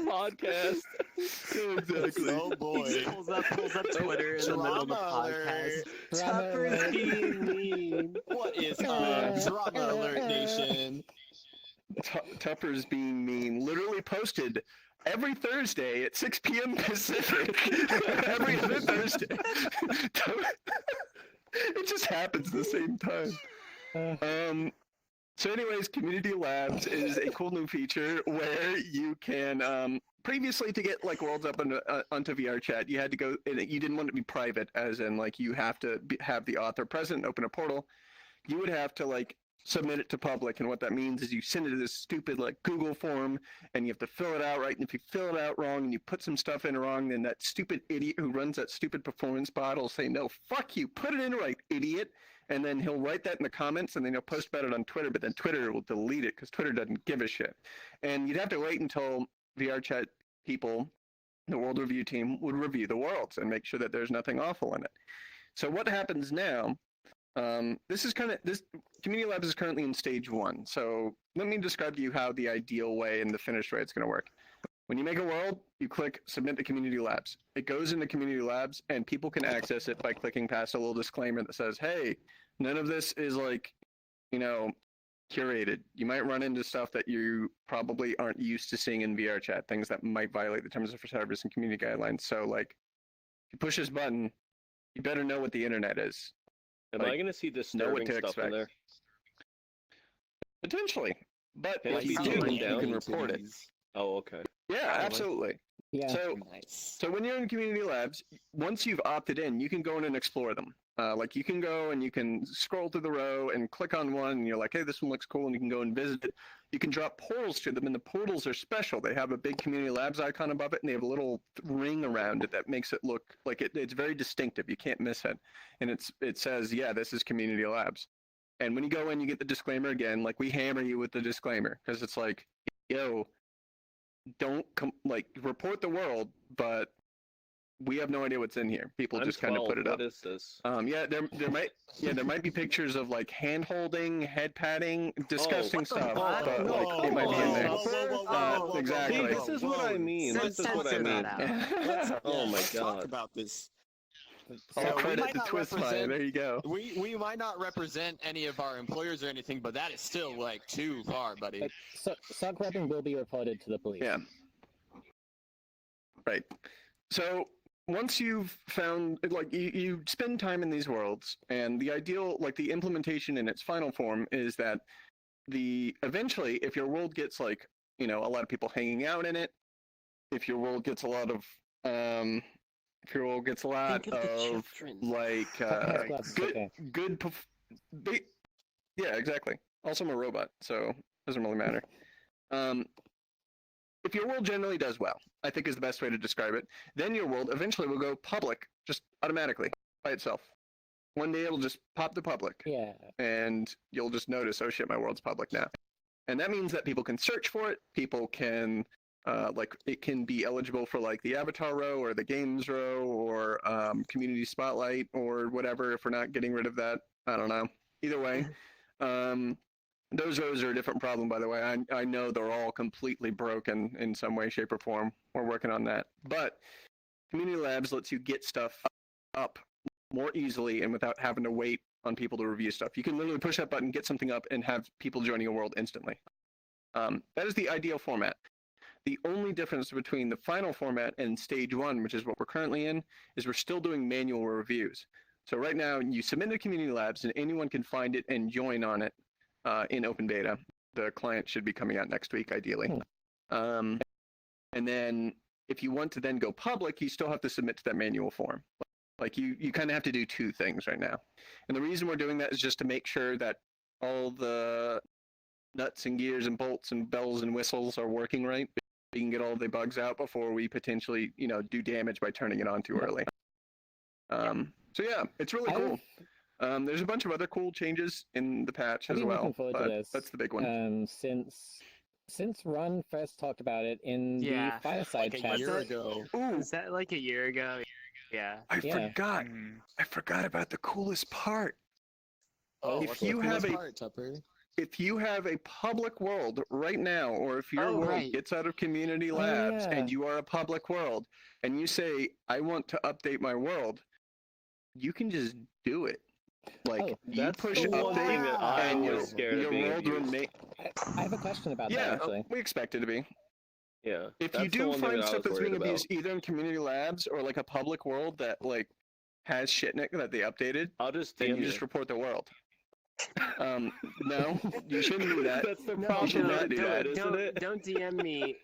podcast. exactly. Oh boy. He pulls up Twitter in the middle of the Drama podcast. alert. Tupper's being mean. What is Drama Alert Nation? Tupper's being mean. Literally posted every Thursday at 6 p.m. Pacific. Every other Thursday. It just happens at the same time. So anyways, Community Labs is a cool new feature where you can, previously to get like worlds up onto VR chat, you had to go, you didn't want it to be private, as in like you have to have the author present, open a portal. You would have to like submit it to public, and what that means is you send it to this stupid like Google form, and you have to fill it out right, and if you fill it out wrong and you put some stuff in wrong, then that stupid idiot who runs that stupid performance bot will say, no, fuck you, put it in right, idiot. And then he'll write that in the comments, and then he'll post about it on Twitter, but then Twitter will delete it because Twitter doesn't give a shit. And you'd have to wait until VR chat people, the world review team, would review the worlds and make sure that there's nothing awful in it. So what happens now, this Community Labs is currently in stage 1. So let me describe to you how the ideal way and the finished way it's going to work. When you make a world, you click Submit to Community Labs. It goes into Community Labs, and people can access it by clicking past a little disclaimer that says, hey, none of this is like, curated. You might run into stuff that you probably aren't used to seeing in VR chat, things that might violate the terms of service and community guidelines. So, like, if you push this button, you better know what the internet is. Am Like, I going to see know what disturbing to stuff expect. in there? Potentially. But Can I if see you something do, written you down? can report it. Oh, okay. Yeah, Probably. absolutely. Yeah. Nice. So when you're in community labs, once you've opted in, you can go in and explore them. Like you can go and you can scroll through the row and click on one, and you're like, hey, this one looks cool, and you can go and visit it. You can drop portals to them, and the portals are special. They have a big community labs icon above it, and they have a little ring around it that makes it look like it's very distinctive. You can't miss it. And it says, yeah, this is community labs. And when you go in, you get the disclaimer again. Like, we hammer you with the disclaimer because it's like, yo, don't report the world, but we have no idea what's in here. People I'm just kind of 12. put it up. What is this? Yeah, there might be pictures of like hand holding, head patting, disgusting what the stuff, fuck? but No, like it might be in there. See, Exactly. this is what I mean. This is what I Censor mean. that out. Oh my Let's talk God. about this. All So we credit might to not Twistfire. represent- There you go. We might not represent any of our employers or anything, but that is still like too far, buddy. Sock rubbing will be reported to the police. Yeah. Right. So once you've found, like, you spend time in these worlds, and the ideal, like, the implementation in its final form is that eventually, if your world gets, like, a lot of people hanging out in it, if your world gets a lot of, Think of the children. like, Okay. yeah, exactly. Also, I'm a robot, so it doesn't really matter. If your world generally does well, I think is the best way to describe it, then your world eventually will go public, just automatically, by itself. One day it'll just pop to public, Yeah. and you'll just notice, oh shit, my world's public now. And that means that people can search for it, people can, it can be eligible for, like, the avatar row, or the games row, or community spotlight, or whatever, if we're not getting rid of that. I don't know. Either way. Those rows are a different problem, by the way. I know they're all completely broken in some way, shape, or form. We're working on that. But Community Labs lets you get stuff up more easily and without having to wait on people to review stuff. You can literally push that button, get something up, and have people joining a world instantly. That is the ideal format. The only difference between the final format and stage 1, which is what we're currently in, is we're still doing manual reviews. So right now, you submit to Community Labs, and anyone can find it and join on it. In open beta. The client should be coming out next week, ideally. And then if you want to then go public, you still have to submit to that manual form. Like, you kind of have to do two things right now. And the reason we're doing that is just to make sure that all the nuts and gears and bolts and bells and whistles are working right. We can get all the bugs out before we potentially, do damage by turning it on too early. So yeah, it's really cool. There's a bunch of other cool changes in the patch as well, Looking forward but to this. that's the big one. Since Ron first talked about it in the Fireside Like chat. a year ago. Ooh, Is that like a year ago? Yeah. I Yeah. forgot. I forgot about the coolest part. Oh, If what's you the have coolest a- part, Tupper? If you have a public world right now, or if your Oh, world right. gets out of Community Labs yeah. and you are a public world, and you say, I want to update my world, you can just do it. Like, Oh, you That's push the one thing that I and was scared your of being world abused. remain. I have a question about that, Yeah, actually. we expect it to be. Yeah. If that's you the do one thing find that I stuff was that's being worried about. abused either in Community Labs or like a public world that like has shit in it that they updated, I'll just then DM you you. just report the world. No, you shouldn't do that. That's the No, problem should with not do that, isn't don't, it? don't DM me.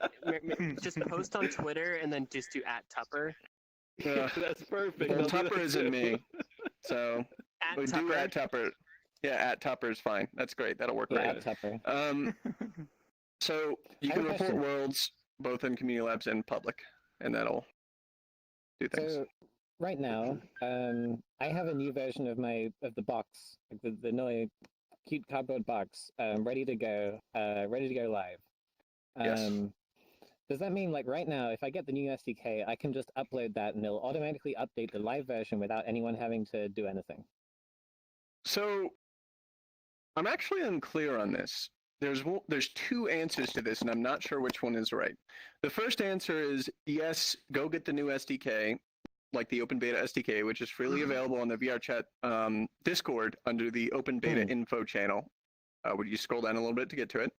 Just post on Twitter and then just do @Tupper. That's perfect. Well, I'll do Tupper that isn't too. me, so we do @Tupper. at Tupper. Yeah, @Tupper is fine. That's great. That'll work Yeah, great. Tupper. So you I can have a report question. worlds both in Community Labs and public, and that'll do things. So right now, I have a new version of the box, like the Noi cute cardboard box, ready to go live. Yes. Does that mean, like, right now, if I get the new SDK, I can just upload that and it'll automatically update the live version without anyone having to do anything? So I'm actually unclear on this. there's two answers to this, and I'm not sure which one is right. The first answer is yes, go get the new SDK, like the Open Beta SDK, which is freely available on the VR Chat Discord under the Open Beta info channel. Would you scroll down a little bit to get to it?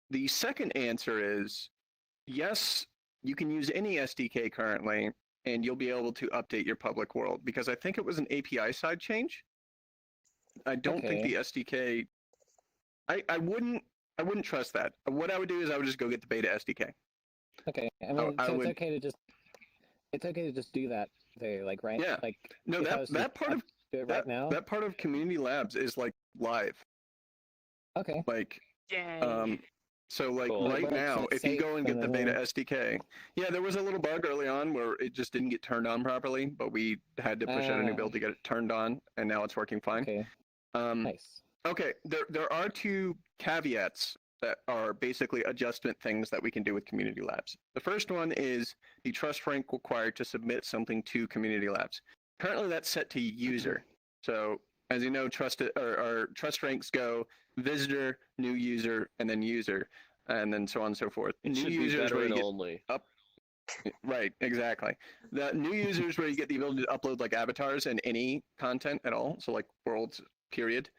The second answer is yes, you can use any SDK currently, and you'll be able to update your public world, because I think it was an API side change. I don't think the SDK. I wouldn't trust that. What I would do is I would just go get the beta SDK. Okay, I mean, so it's okay to just do that though, like, right? Yeah. Like, No, that part of do it right now. that part of Community Labs is like live. Okay. Like, Yay. so like Cool. right But now, it's if you safe go and get the and beta then- SDK, yeah, there was a little bug early on where it just didn't get turned on properly, but we had to push out a new build to get it turned on, and now it's working fine. Okay. Um, Nice. Okay, there are two caveats that are basically adjustment things that we can do with Community Labs. The first one is the trust rank required to submit something to Community Labs. Currently, that's set to user. So, as you know, trust ranks go visitor, new user, and then user, and then so on and so forth. It New should be users where you veteran get only. right, exactly. The new users where you get the ability to upload like avatars and any content at all, so like worlds, period.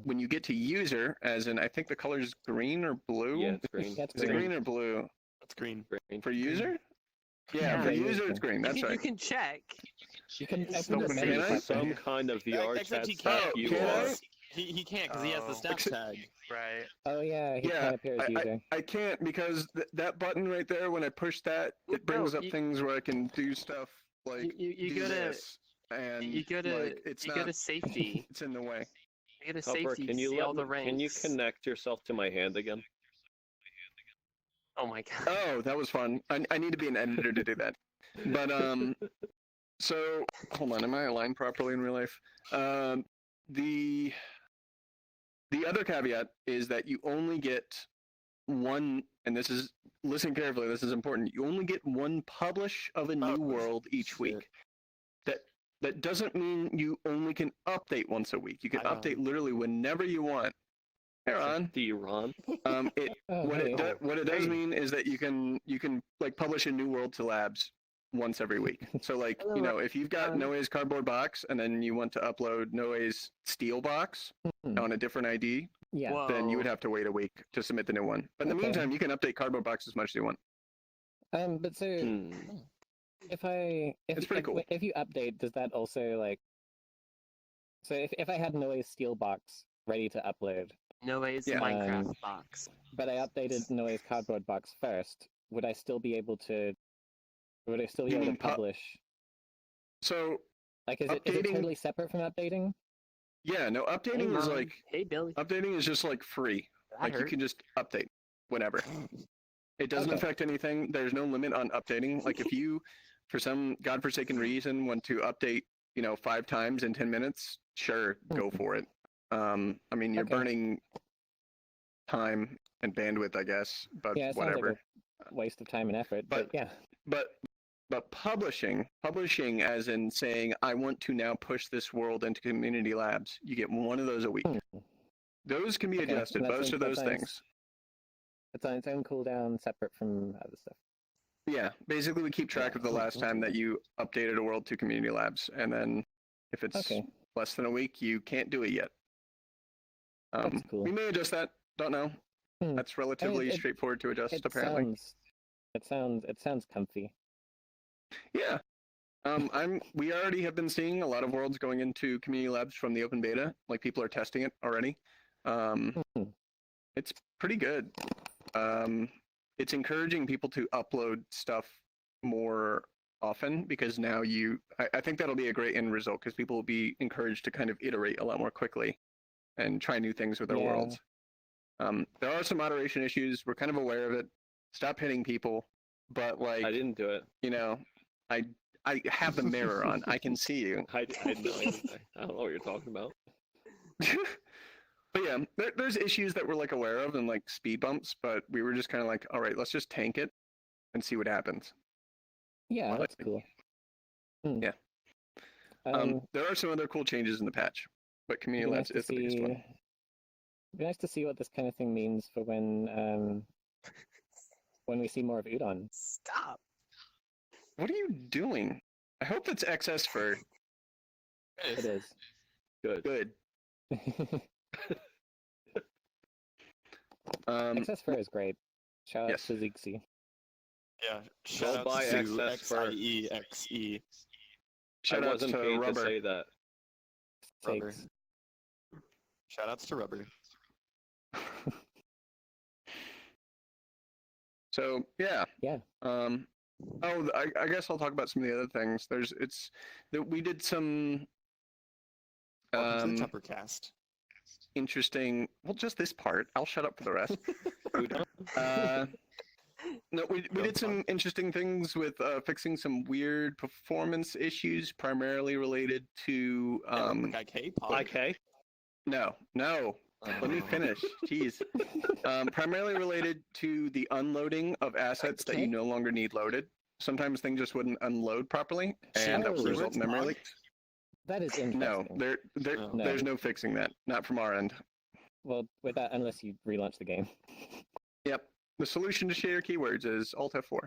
When you get to user, as in I think the color is green or blue. Yeah, it's green. That's Is it green or blue That's green. Green. for user? Yeah, Yeah. for Yeah, user it's green. That's You right. can check. You can It's open so the many menu things. Some kind of VR Except chat he stuff can't. you can I? are. He can't because he has the Oh. snap tag. Right. Oh yeah, he Yeah, can't appear as user. I can't because that button right there, when I push that, it brings up things where I can do stuff like You do go to this, and you go to like, it's you not, go to safety. it's in the way. You go to Tupper, safety. can to you see all the can you ranks. connect yourself to my hand again? Oh my god. Oh, that was fun. I need to be an editor to do that. But so hold on, am I aligned properly in real life? The other caveat is that you only get one, and this is, listen carefully, this is important. You only get one publish of a new world each shit. week. That doesn't mean you only can update once a week. You can I know. update literally whenever you want. Here on. Do you run? Oh, What hey. it does mean is that you can like publish a new world to labs once every week. So like, you know, if you've got Noe's cardboard box and then you want to upload Noe's steel box on a different ID, Yeah. then you would have to wait a week to submit the new one. But in the Okay. meantime, you can update cardboard box as much as you want. But so Hmm. It's pretty cool. if you update, does that also like? So if I had Noe's steel box ready to upload, Noe's Yeah. Minecraft box. but I updated Noe's cardboard box first, would I still be able to? Would I still be You able to mean publish? So Like, is it updating- totally separate from updating? yeah, no, Hey, updating is Mom. like Hey Billy. updating is just like free. That Like you hurt. can just update whenever. It doesn't Okay. affect anything. There's no limit on updating. Like if you, for some godforsaken reason, want to update, 5 times in 10 minutes, sure, go for it. I mean, you're Okay. burning time and bandwidth, I guess, but Yeah, it sounds whatever. like a waste of time and effort. But But- yeah. But publishing as in saying, I want to now push this world into community labs, you get one of those a week. Those can be Okay, adjusted, that both sounds- of that those sounds- things. It's on its own cooldown, separate from other stuff. Yeah, basically we keep track of the last time that you updated a world to community labs, and then if it's Okay. less than a week, you can't do it yet. That's cool. We may adjust that. Don't know. Hmm. That's relatively it- straightforward to adjust, It apparently. sounds comfy. Yeah. We already have been seeing a lot of worlds going into community labs from the open beta. Like people are testing it already. It's pretty good. It's encouraging people to upload stuff more often because now I think that'll be a great end result because people will be encouraged to kind of iterate a lot more quickly and try new things with their Yeah. worlds. There are some moderation issues. We're kind of aware of it. Stop hitting people. But like, I didn't do it. I have the mirror on. I can see you. I didn't know anything. I don't know what you're talking about. But yeah, there's issues that we're like aware of and like speed bumps, but we were just kind of like, all right, let's just tank it and see what happens. Yeah, Well, that's cool. Yeah. There are some other cool changes in the patch, but community it'd be labs nice is the biggest one. It'd be nice to see what this kind of thing means for when we see more of Udon. Stop. What are you doing? I hope that's XS fur. It is. Good. Good. XS Fur is great. Shout out yes. to Zixi. Yeah. Shout out buy to XS fur. XIEXE. Shout I out wasn't to paid Rubber. to say that. Rubber. Sakes. Shoutouts to Rubber. So yeah. Yeah. I guess I'll talk about some of the other things. We did some Welcome to the Tuppercast. interesting. Well, just this part. I'll shut up for the rest. No, we did some interesting things with fixing some weird performance issues, primarily related to K-pop. IK? No. Let me finish. Jeez. Primarily related to the unloading of assets that you no longer need loaded. Sometimes things just wouldn't unload properly, and that would result in memory leaks. That is interesting. No, there's no fixing that. Not from our end. Well, with that, unless you relaunch the game. Yep. The solution to shader keywords is Alt F4.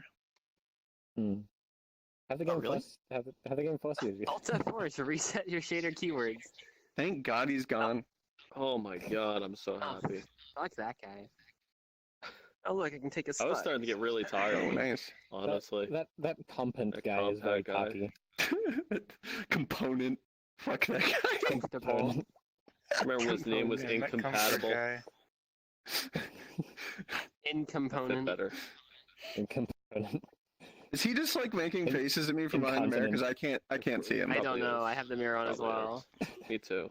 Have the game really? have the game force you. Alt F4 to reset your shader keywords. Thank God he's gone. Oh my god, I'm so happy. Fuck that guy. Oh look, I can take a I spot. was starting to get really tired of him, Nice. honestly. That competent That guy is very compact guy. cocky. Component. Fuck that guy. Comfortable. I remember his name was Man, that comfort incompatible. guy. In That fit component. better. Component. Is he just like making faces at me from behind the mirror? Because I can't see him. I don't Probably know. is. I have the mirror on as Probably well. Me too.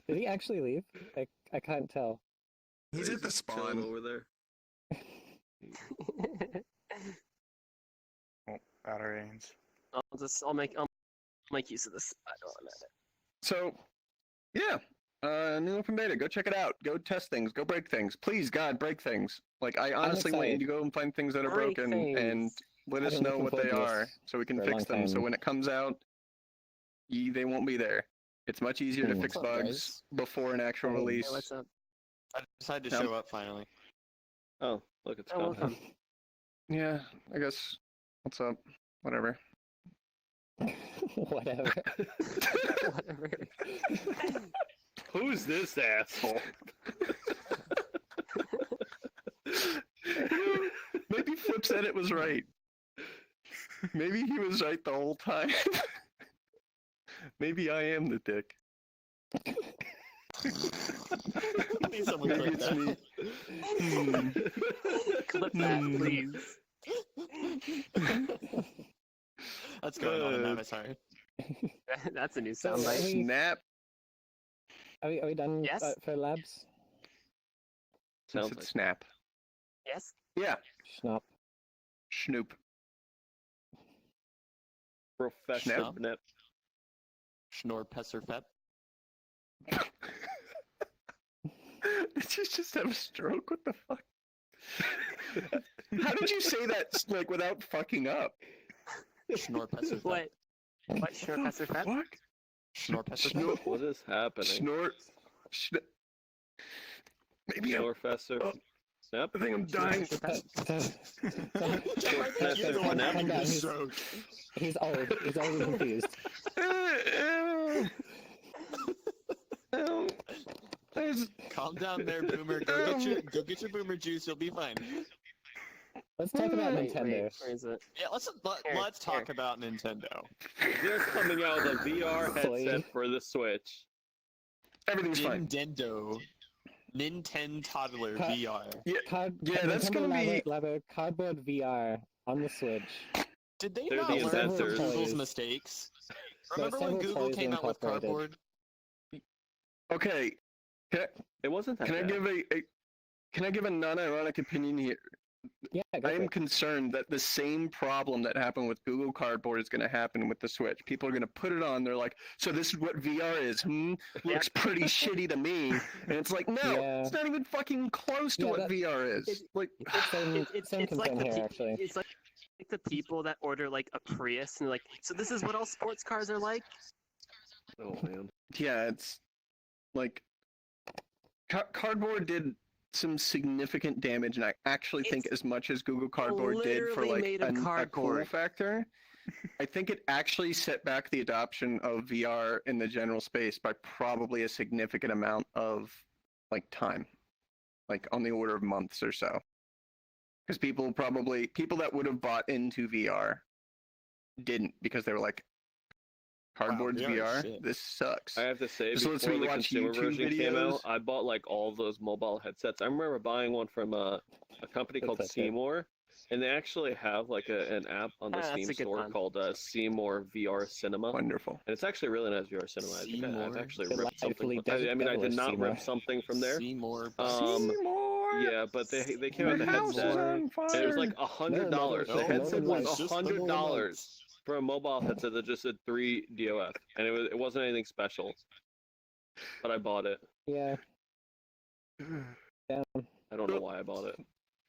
Did he actually leave? I can't tell. He's at the Chilling spawn. over there. Oh, outer range. I'll make use of this. I don't want So, yeah, new open beta. Go check it out. Go test things. Go break things. Please, God, break things. Like I honestly want you to go and find things that are Break broken things. and let I've us been know looking what they forward to are this so we can for a fix long them. So time. when it comes out, they won't be there. It's much easier to Hmm. fix What's up, bugs guys? before an actual Hey, release. Hey, what's up? I decided to No. show up finally. Oh, look, it's Oh, gone. welcome. Yeah, I guess. What's up? Whatever. Whatever. Whatever. Who's this asshole? Maybe Flip said it was right. Maybe he was right the whole time. Maybe I am the dick. Please someone Maybe clip it's that. me. Clip that, please. That's going on in Avatar. That's a new So, soundbite. Snap. Are we done Yes? for labs? Sounds Said like snap. Yes. Yeah. Schnopp. Schnoop. Professor Snap. Bnep. Schnorr Pesser Fep. Did you just have a stroke? What the fuck? How did you say that like without fucking up? Schnorr Pesser Fep. What? What? Sure, Professor Fett? Fuck. Schnorr Pesser Fep. Snort. What is happening? Snort. Maybe I'm. Professor. Snap. I think I'm dying. You're the one having Calm the down, stroke. He's old. He's old and confused. Calm down there, Boomer. Go get your Boomer juice. You'll be fine. Let's talk about Wait, Nintendo. where is it? Yeah, let's talk about Nintendo. They're coming out with a VR Boy. headset for the Switch. Everything's fine. Nintendo Toddler Cut. VR. Yeah, that's Nintendo gonna be. Labo Cardboard VR on the Switch. Did they They're not the learn from inventors. Google's mistakes? There are Remember when several Google toys came out with incorporated. cardboard? Okay. It wasn't that Can I bad. give a non-ironic opinion here? Yeah, go I for am it. concerned that the same problem that happened with Google Cardboard is going to happen with the Switch. People are going to put it on. They're like, "So this is what VR is? Looks pretty shitty to me." And it's like, no, Yeah. it's not even fucking close to Yeah, what that- VR is. Like, Same, same It's like concern the here, pe- actually. It's like the people that order like a Prius and they're like, so this is what all sports cars are like. Oh man. yeah, it's like Cardboard did some significant damage, and I actually think It's as much as Google Cardboard did for literally like made of a cool cardboard. factor, I think it actually set back the adoption of VR in the general space by probably a significant amount of like time, like on the order of months or so. Because people that would have bought into VR didn't, because they were like, Cardboard's VR is VR, shit. this sucks. I have to say, Just lets before me the watch consumer YouTube version came videos. out, I bought like all of those mobile headsets. I remember buying one from a company called That's okay. Seymour, and they actually have like an app on the That's Steam a good store one. called Seymour VR Cinema. Wonderful. And it's actually a really nice VR cinema. I think I've Seymour. actually The ripped something. lively I mean, I did devilish not Seymour. rip something from there. Seymour. Seymour! Yeah, but they came out The with a house is headset. on And it was fire! like $100. No, The no, headset no, was it's just the $100 for a mobile headset that just said 3 DOF, and it wasn't anything special. But I bought it. Yeah. Yeah. I don't know why I bought it.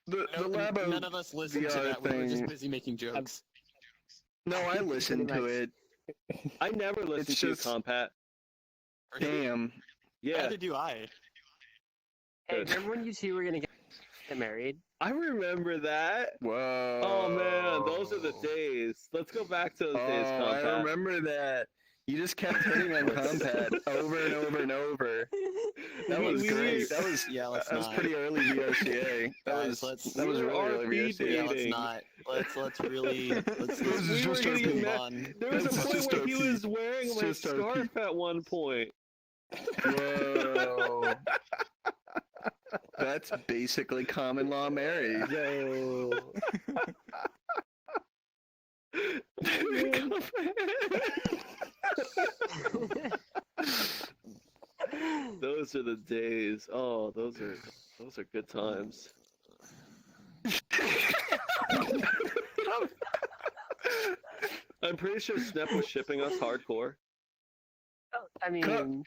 The Labo. None of us listened to VR that. We were just thing- busy making jokes. No, I listened to Pretty it. I never listened It's to just- Compat. Damn. Yeah, Neither do I. Hey, Good. remember when you two were gonna get married? I remember that. Whoa. Oh man, those are the days. Let's go back to those days, Oh, I Compat. remember that. You just kept hitting on Compat over and over and over. That was We- great. That was Yeah, let's that was not. pretty early VRCA. That Guys, was let's- that was we really were early RP VRCA. Yeah, let's dating. not. Let's really let's This is We were just our getting peak. mad- on. There was This a is point just where our he peak. was wearing It's my just our scarf peak. at one point. Whoa. That's basically common law marriage. Yo. Those are the days. Oh, those are good times. I'm pretty sure Snep was shipping us hardcore. I mean,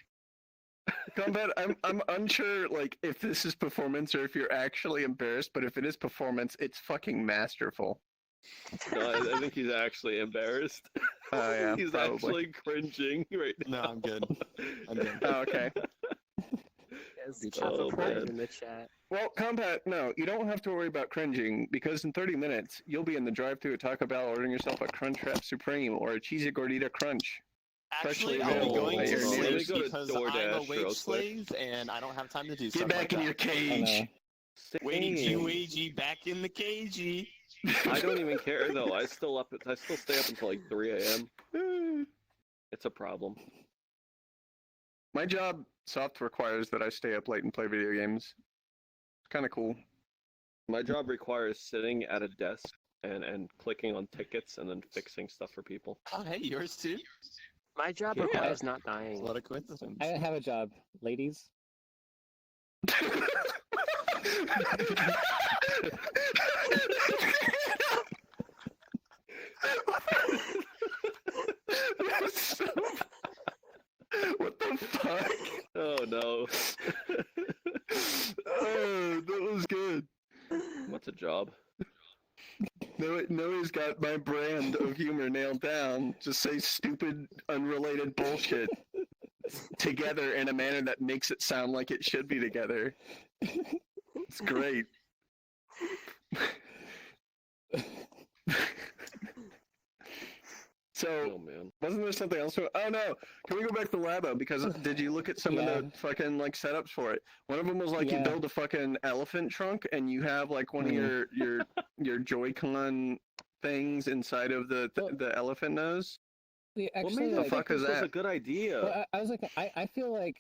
Combat, I'm unsure like if this is performance or if you're actually embarrassed, but if it is performance, it's fucking masterful. No, I think he's actually embarrassed. Oh yeah, He's probably. actually cringing right No, I'm good. I'm good. Oh, okay. yes, Be chat Oh, reported man. in the chat. Well, Combat, no, you don't have to worry about cringing because in 30 minutes you'll be in the drive-thru at Taco Bell ordering yourself a Crunchwrap Supreme or a Cheesy Gordita Crunch. Actually, Especially I'll be available going at to your Let me sleep go to because I'm DoorDash a real wage quick. slave and I don't have time to do Get stuff back like in that. your I cage. know. Wagey, Same. wagey, back in the cagey. I don't even care though. I still stay up until like 3 a.m. It's a problem. My job soft requires that I stay up late and play video games. It's kind of cool. My job requires sitting at a desk and clicking on tickets and then fixing stuff for people. Oh, hey, yours too? My job Yeah. requires not dying. What a coincidence. I have a job, ladies. What the fuck? Oh no. Oh, that was good. What's a job? Noah's got my brand of humor nailed down. Just say stupid, unrelated bullshit together in a manner that makes it sound like it should be together. It's great. So, Oh man. wasn't there something else? Oh no! Can we go back to Labo? Because did you look at some of Yeah. the fucking like setups for it? One of them was like you Yeah. build a fucking elephant trunk and you have like one of your Joy-Con things inside of the elephant nose. Yeah, What actually, made you like, fuck think is this was that? a good idea? well, I was like, I feel like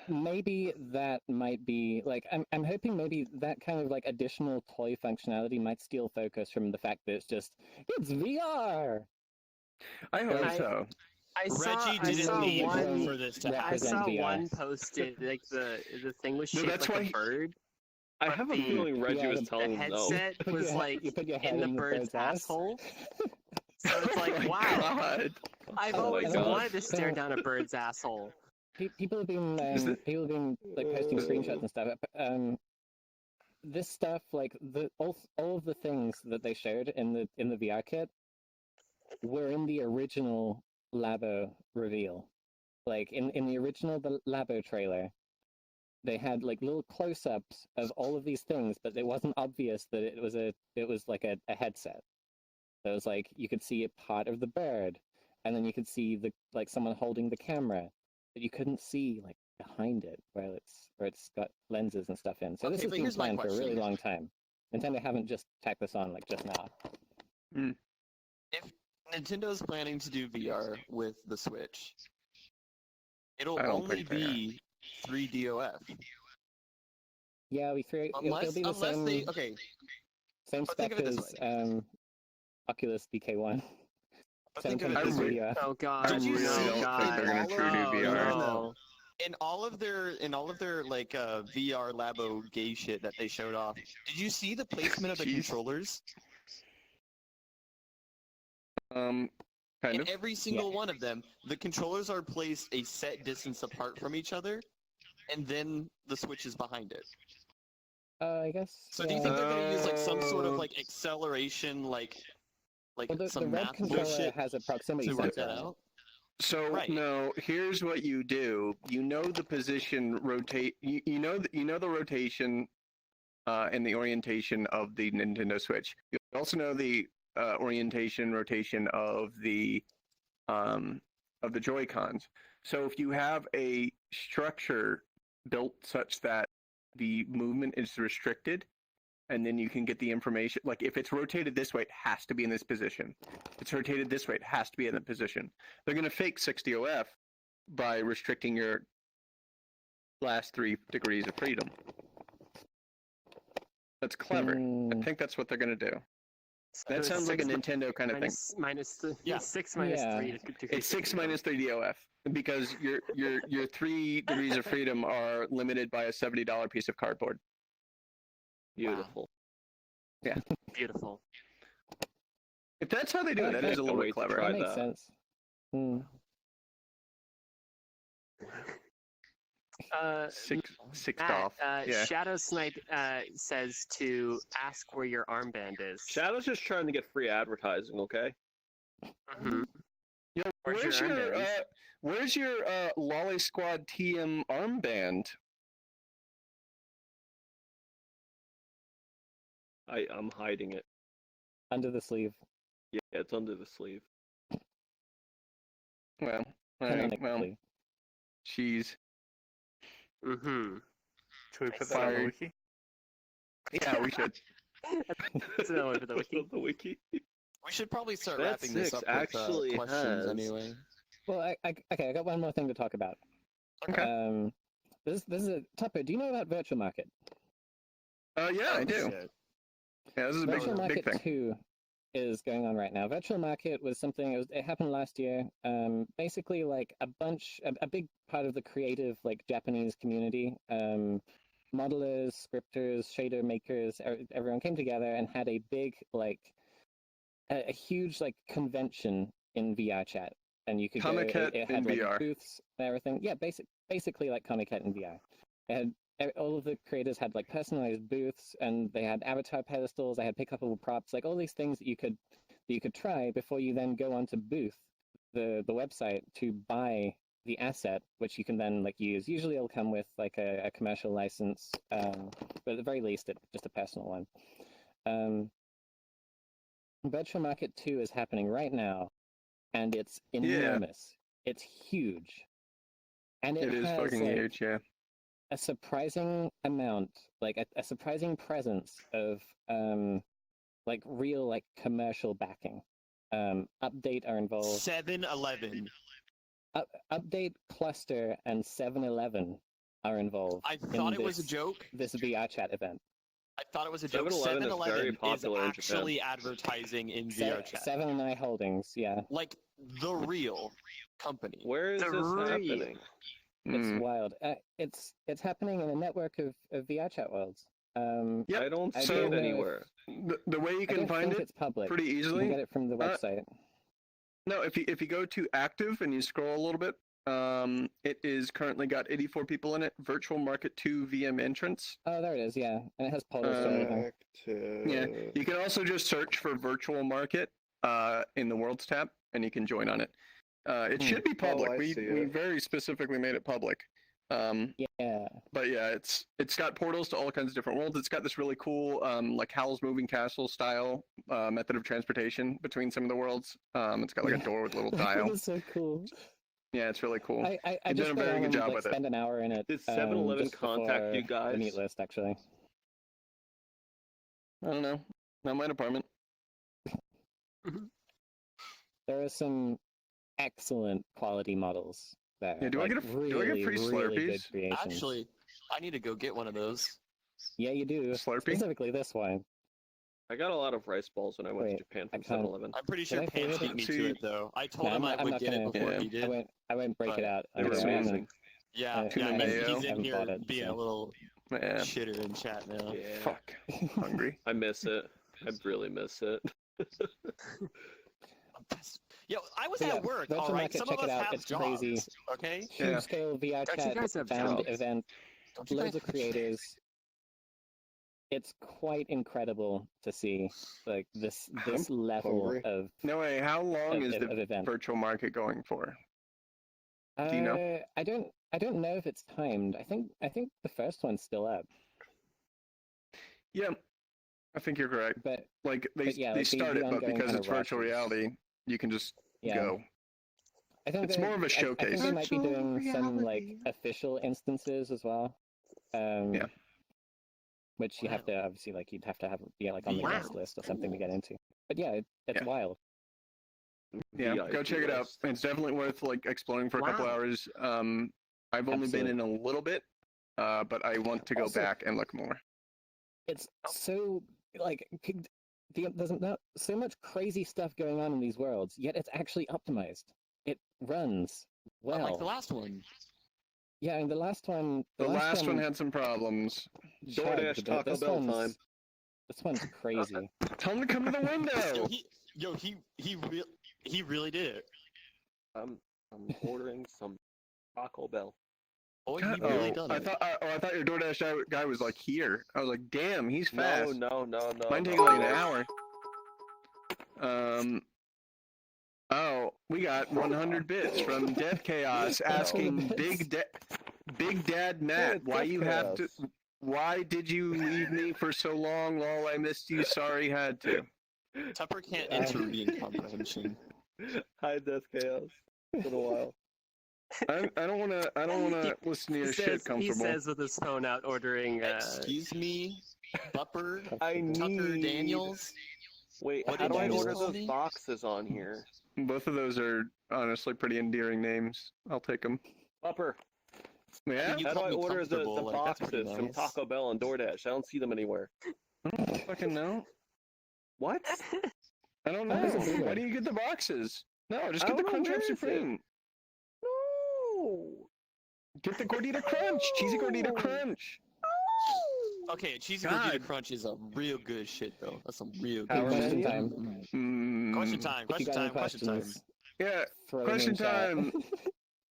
maybe that might be like I'm hoping maybe that kind of like additional toy functionality might steal focus from the fact that it's VR. I hope I- so. I saw, Reggie I didn't saw leave one. for this to Yeah, I happen. present saw VR. one posted like the thing was No, shaped that's like why a he- bird. I but have a the- feeling Reggie yeah, was the telling The them no. headset Put was your head- like you put your head in the in the bird's bird's ass. asshole. So it's Oh like, my wow, God. I've Oh my always God. wanted to stare down a bird's asshole. People have been Is it- people have been like posting screenshots and stuff. This stuff, like all of the things that they showed in the VR kit, were in the original Labo reveal. Like in the original the Labo trailer, they had like little close-ups of all of these things, but it wasn't obvious that it was like a headset. So it was like you could see a part of the bird, and then you could see like someone holding the camera, but you couldn't see like behind it where it's got lenses and stuff in. So this Okay, has but been here's my planned for a really question. long time. Nintendo haven't just tacked this on like just now. If Nintendo's planning to do VR with the Switch, it'll I don't only think they are. be 3DOF. Yeah, it'll be the Unless same they okay, same but think spec of it this as Oculus DK1. but Same think of it thing this for way. video. Oh god. I really no, don't think god. they're gonna true do no, VR. No. In all of their like VR Labo gay shit that they showed off, did you see the placement of the Jeez. controllers? Kind In of. every single one of them, the controllers are placed a set distance apart from each other, and then the Switch is behind it. I guess. So do yeah. you think they're gonna use like some sort of like acceleration, like Well, the some red math controller bullshit has a proximity to work sensor that on it. out? So Right. no, here's what you do. You know the position rotate. You know the rotation and the orientation of the Nintendo Switch. You also know the rotation of the Joy-Cons. So if you have a structure built such that the movement is restricted, and then you can get the information. Like if it's rotated this way, it has to be in this position. If it's rotated this way, it has to be in the position. They're going to fake 60OF by restricting your last 3 degrees of freedom. That's clever. I think that's what they're going to do. That So sounds like a six Nintendo kind of thing. Yeah. 6 minus Yeah. 3 to It's 6 minus 3DOF because your 3 degrees of freedom are limited by a $70 piece of cardboard. Beautiful. Beautiful. If that's how they do it, that Okay. is a little Wait bit to clever. try That makes that. sense. Hmm. Six Matt, off. Yeah. Shadow Snipe says to ask where your armband is. Shadow's just trying to get free advertising, okay? Mhm. Yo, Where's your armband? where's your Lolly Squad TM armband? I'm hiding it. Under the sleeve. Yeah, it's under the sleeve. Well, alright, well, Canonically. she's Mhm. Should we put that on the Fired. wiki? yeah, we should. That's another one for the wiki. The wiki. We should probably start That wrapping this 6 up with actually questions has- anyway. Well, okay, I got one more thing to talk about. Okay. This is a Tupper. Do you know about Virtual Market? Yeah, I do. Shit. Yeah, this is a Virtual big Market thing. 2 is going on right now. Virtual Market was something, it happened last year. Basically, like a big part of the creative, like Japanese community, modelers, scripters, shader makers, everyone came together and had a big, like, a huge, like, convention in VR chat. And you could go, Comic-Con it in had like VR. booths and everything. Yeah, basically like Comic-Con in VR. It had all of the creators had like personalized booths, and they had avatar pedestals. They had pickupable props, like all these things that you could try before you then go onto Booth, the website, to buy the asset, which you can then like use. Usually, it'll come with like a commercial license, but at the very least, it's just a personal one. Virtual Market 2 is happening right now, and it's enormous. It's huge, and It is has, fucking like, huge, yeah. a surprising amount, like a surprising presence of like real like commercial backing. Update are involved. 7-Eleven. Update, Cluster, and 7-Eleven are involved. I thought it was a joke. This VR chat event. I thought it was a joke. 7-Eleven is very 7-Eleven is popular in Japan. actually advertising in VR chat. 7 and I Holdings, yeah. Like the real company. Where is The this real- happening? It's wild. It's happening in a network of VR chat worlds. Yep. I don't I see don't it know if- anywhere. The way you I can don't find think it it's public. pretty You can easily. get it from the website. No, if you go to active and you scroll a little bit, it is currently got 84 people in it. Virtual Market 2 VM entrance. Oh, there it is. Yeah, and it has portals to everything. Yeah, you can also just search for Virtual Market in the Worlds tab, and you can join on it. It should be public. I we see we it. very specifically made it public. Yeah. But yeah, it's got portals to all kinds of different worlds. It's got this really cool like Howl's Moving Castle style method of transportation between some of the worlds. It's got like a door with a little dial. It's so cool. Yeah, it's really cool. I You've just done a got very on good and job like with it. spend an hour in it. Did 7-Eleven just contact before you guys? The meat list, actually. I don't know. Not my department. There are some excellent quality models there. Yeah, do I get really, free really good Slurpees? creations. Actually, I need to go get one of those. Yeah, you do. Slurpee? Specifically this one. I got a lot of rice balls when I went Wait, to Japan I from can't- 7-Eleven. I'm pretty sure Did I Pants forget beat it? me to it though. I told No, him I I'm would not get it gonna- before Yeah. he did. I won't break but it out. they were Okay, I'm amazing. gonna- Yeah, Tuna yeah, mayo. he's in Haven't here bought it, being a so. little Yeah. shitter in chat now. Yeah, Fuck. Hungry. I miss it. I really miss it. Yo, I was So, yeah, at work, virtual alright? market, Some check of it us out, have it's jobs, crazy. okay? Yeah. Huge scale VR Don't you chat guys have found jobs? event. Don't you Loads guys of creators. It's quite incredible to see like this level hungry. of No way. How long is the event. virtual market going for? Do you know? I don't know if it's timed. I think the first one's still up, Yeah, I think you're correct. but Like they But yeah, they like the start it, but ongoing because kind it's of virtual rushes. reality, you can just yeah. go. I think It's they- more of a I think showcase. they might be Virtual doing some like reality. official instances as well. Yeah. Which you have to obviously like you'd have to have like on the Wow. guest list or something to get into. But yeah, it's Yeah. wild. Yeah, go VIP check it out. list. It's definitely worth like exploring for a couple Wow. hours. I've only been in a little bit, but I want to go Also- back and look more. It's so like there's not so much crazy stuff going on in these worlds, yet it's actually optimized. It runs well. Like the last one. Yeah, and the last one. The last one had some problems. DoorDash chugged, but Taco this Bell one's- time. This one's crazy. Tell him to come to the window. He really did it. I'm ordering some Taco Bell. Oh, he God, really done I it. thought your DoorDash guy was like here. I was like, damn, he's fast. No. Mine takes no. like an hour. Oh, we got 100 bits from Death Chaos asking Big Dad Matt, why did you leave me for so long? Lol, I missed you. Sorry, had to. Tupper can't intervene comprehension. Hi, Death Chaos. It's been a while. I don't wanna listen to your shit He comfortable. says with his phone out ordering. Excuse me, Bupper, I Tucker need- Daniels. Wait, What how did do I you order just those call me? boxes on here? Both of those are honestly pretty endearing names. I'll take them. Upper. Yeah? You How do call I me order the comfortable, like, that's pretty boxes from nice. Taco Bell and DoorDash? I don't see them anywhere. I don't fucking know. What? I don't know. How does it do Why it? do you get the boxes? No, just I get the don't know, where Crunchwrap is it? Supreme. No. Get the Gordita Crunch. Cheesy Gordita Crunch. Okay, cheesy God. gordita crunch is a real good shit though. That's some real good Power Question shit. time. Question time. If you Question got any time. Question time. questions, Yeah, throw them question in chat. time.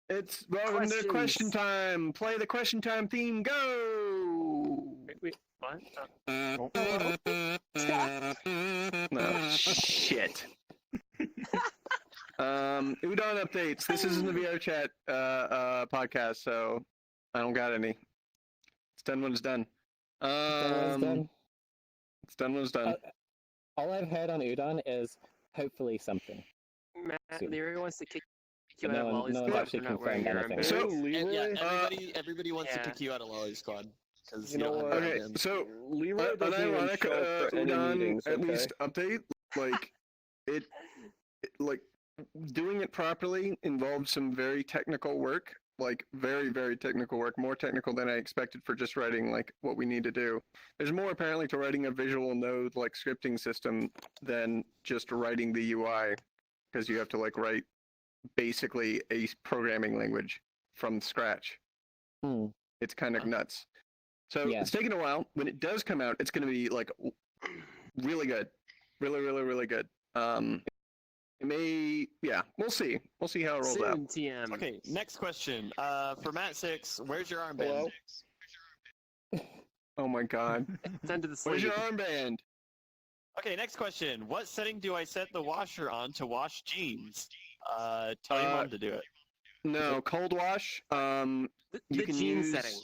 It's welcome to question Questions. time. Play the question time theme. Go. Wait, what? No shit. Udon updates. This isn't the VR chat podcast, so I don't got any. It's done when it's done. Done. It's done when it's done. All I've heard on Udon is hopefully something. Matt, Soon. Leary wants to kick you But out no of one- Lolly no one's Squad actually for not wearing your confirmed armband. anything. So, Everybody wants to Yeah. kick you out of Lolly Squad because You know what? Okay, Them. so Leroy doesn't even unironic show up for any Udon meetings, at okay? least update. Like like doing it properly involved some very technical work. Like very, very technical work, more technical than I expected for just writing like what we need to do. There's more apparently to writing a visual node like scripting system than just writing the UI, because you have to like write basically a programming language from scratch. Hmm. It's kind of nuts. So Yeah. it's taken a while. When it does come out, it's going to be like really good, really good. It may, yeah, we'll see. We'll see how it rolls out. Soon, TM. Okay, next question. For Matsix, where's your armband? Hello? Oh my god. It's under the Where's sleeve. your armband? Okay, next question. What setting do I set the washer on to wash jeans? Tell your mom to do it. No, cold wash. You The can gene use setting.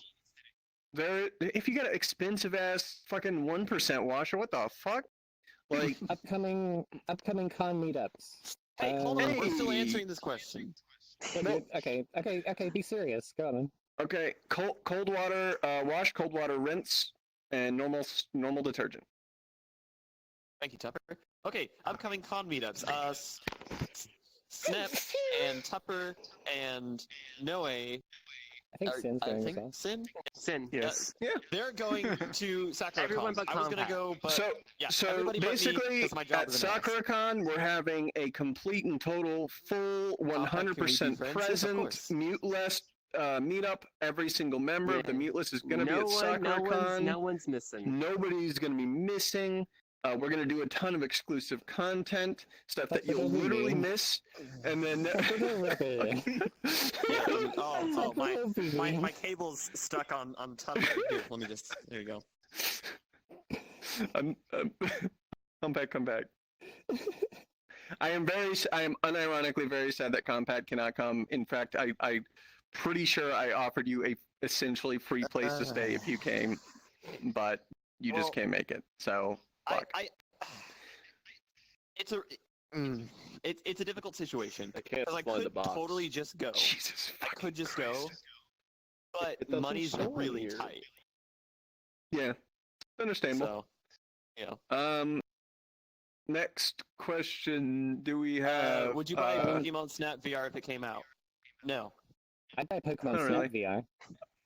there. If you got an expensive ass fucking 1% washer, what the fuck? Like, Upcoming con meetups. Hey, hold on. We're still Hey. answering this question. Yeah, No. dude, okay, be serious. Go on then. okay, cold water wash, cold water rinse, and normal detergent. Thank you, Tupper. Okay, upcoming con meetups. Snap and Tupper and Noe. I think Sin's going as well. Sin. Sin. Yes. They're going to Everyone SakuraCon. but I was gonna Combat. go, but So yeah, so everybody but me, basically, 'cause my job at is an ass. SakuraCon, we're having a complete and total, full, Can we be 100% friends? Yes, of present, course. mute-less meetup. Every single member of the Yeah. mute-list is going to be No at one, SakuraCon. no one's missing. Nobody's going to be missing. We're going to do a ton of exclusive content, stuff that That's what you'll we literally mean. miss, and then. My cable's stuck on Tupper. Here, let me just. There you go. Come back. I am unironically very sad that Compact cannot come. In fact, I pretty sure I offered you a essentially free place to stay if you came, but you just can't make it. So fuck. It's a difficult situation. I can't Because I find the could box. totally just go. Jesus I could just go, Christ. but It doesn't money's show on really here. tight. Yeah, understandable. So, you know. Next question. Do we have? Would you buy Pokemon Snap VR if it came out? No. I'd buy Pokemon Not Snap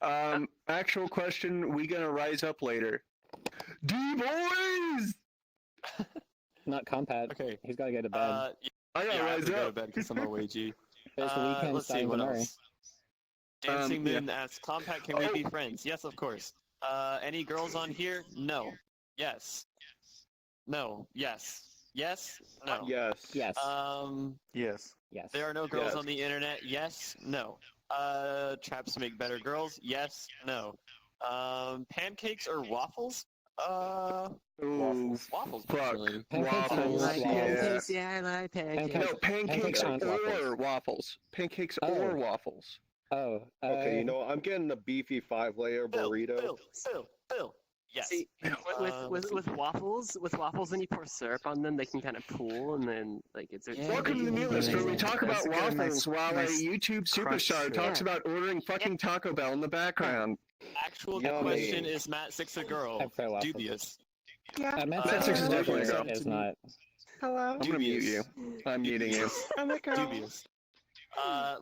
VR. Actual question. We gonna rise up later? D-boys! Not Compat. Okay. He's got to go to bed. I gotta Yeah, I have rise to go to up. bed because I'm away. It's the weekend Let's see starting what tomorrow. else. Dancing yeah. Moon asks, Compact, can we be friends? Yes, of course. Any girls on here? No. Yes. No. Yes. Yes. No. Yes. Yes. Yes. Yes. There are no girls Yes. on the internet. Yes. No. Traps make better girls. Yes. No. Pancakes or waffles? Ooh, Waffles. fuck. Personally. Pancakes are Waffles. like Yeah. Pancakes, yeah, I like pancakes. No, pancakes aren't or waffles. Pancakes Oh. or waffles. Oh. Okay, you know, I'm getting a beefy 5-layer burrito. Bill. Yes. See, with waffles, when you pour syrup on them, they can kind of pool, and then like it's. Yeah. Welcome to the Meal List, where we talk about That's a good, waffles nice- while nice a YouTube crust superstar to it. talks about ordering fucking Taco Bell in the background. Actual Yummy. question, is Matsix a girl? I prefer waffles. Dubious. Matsix is definitely a girl. Is not. Hello. I'm gonna mute you. I'm muting you. I'm a girl. Dubious.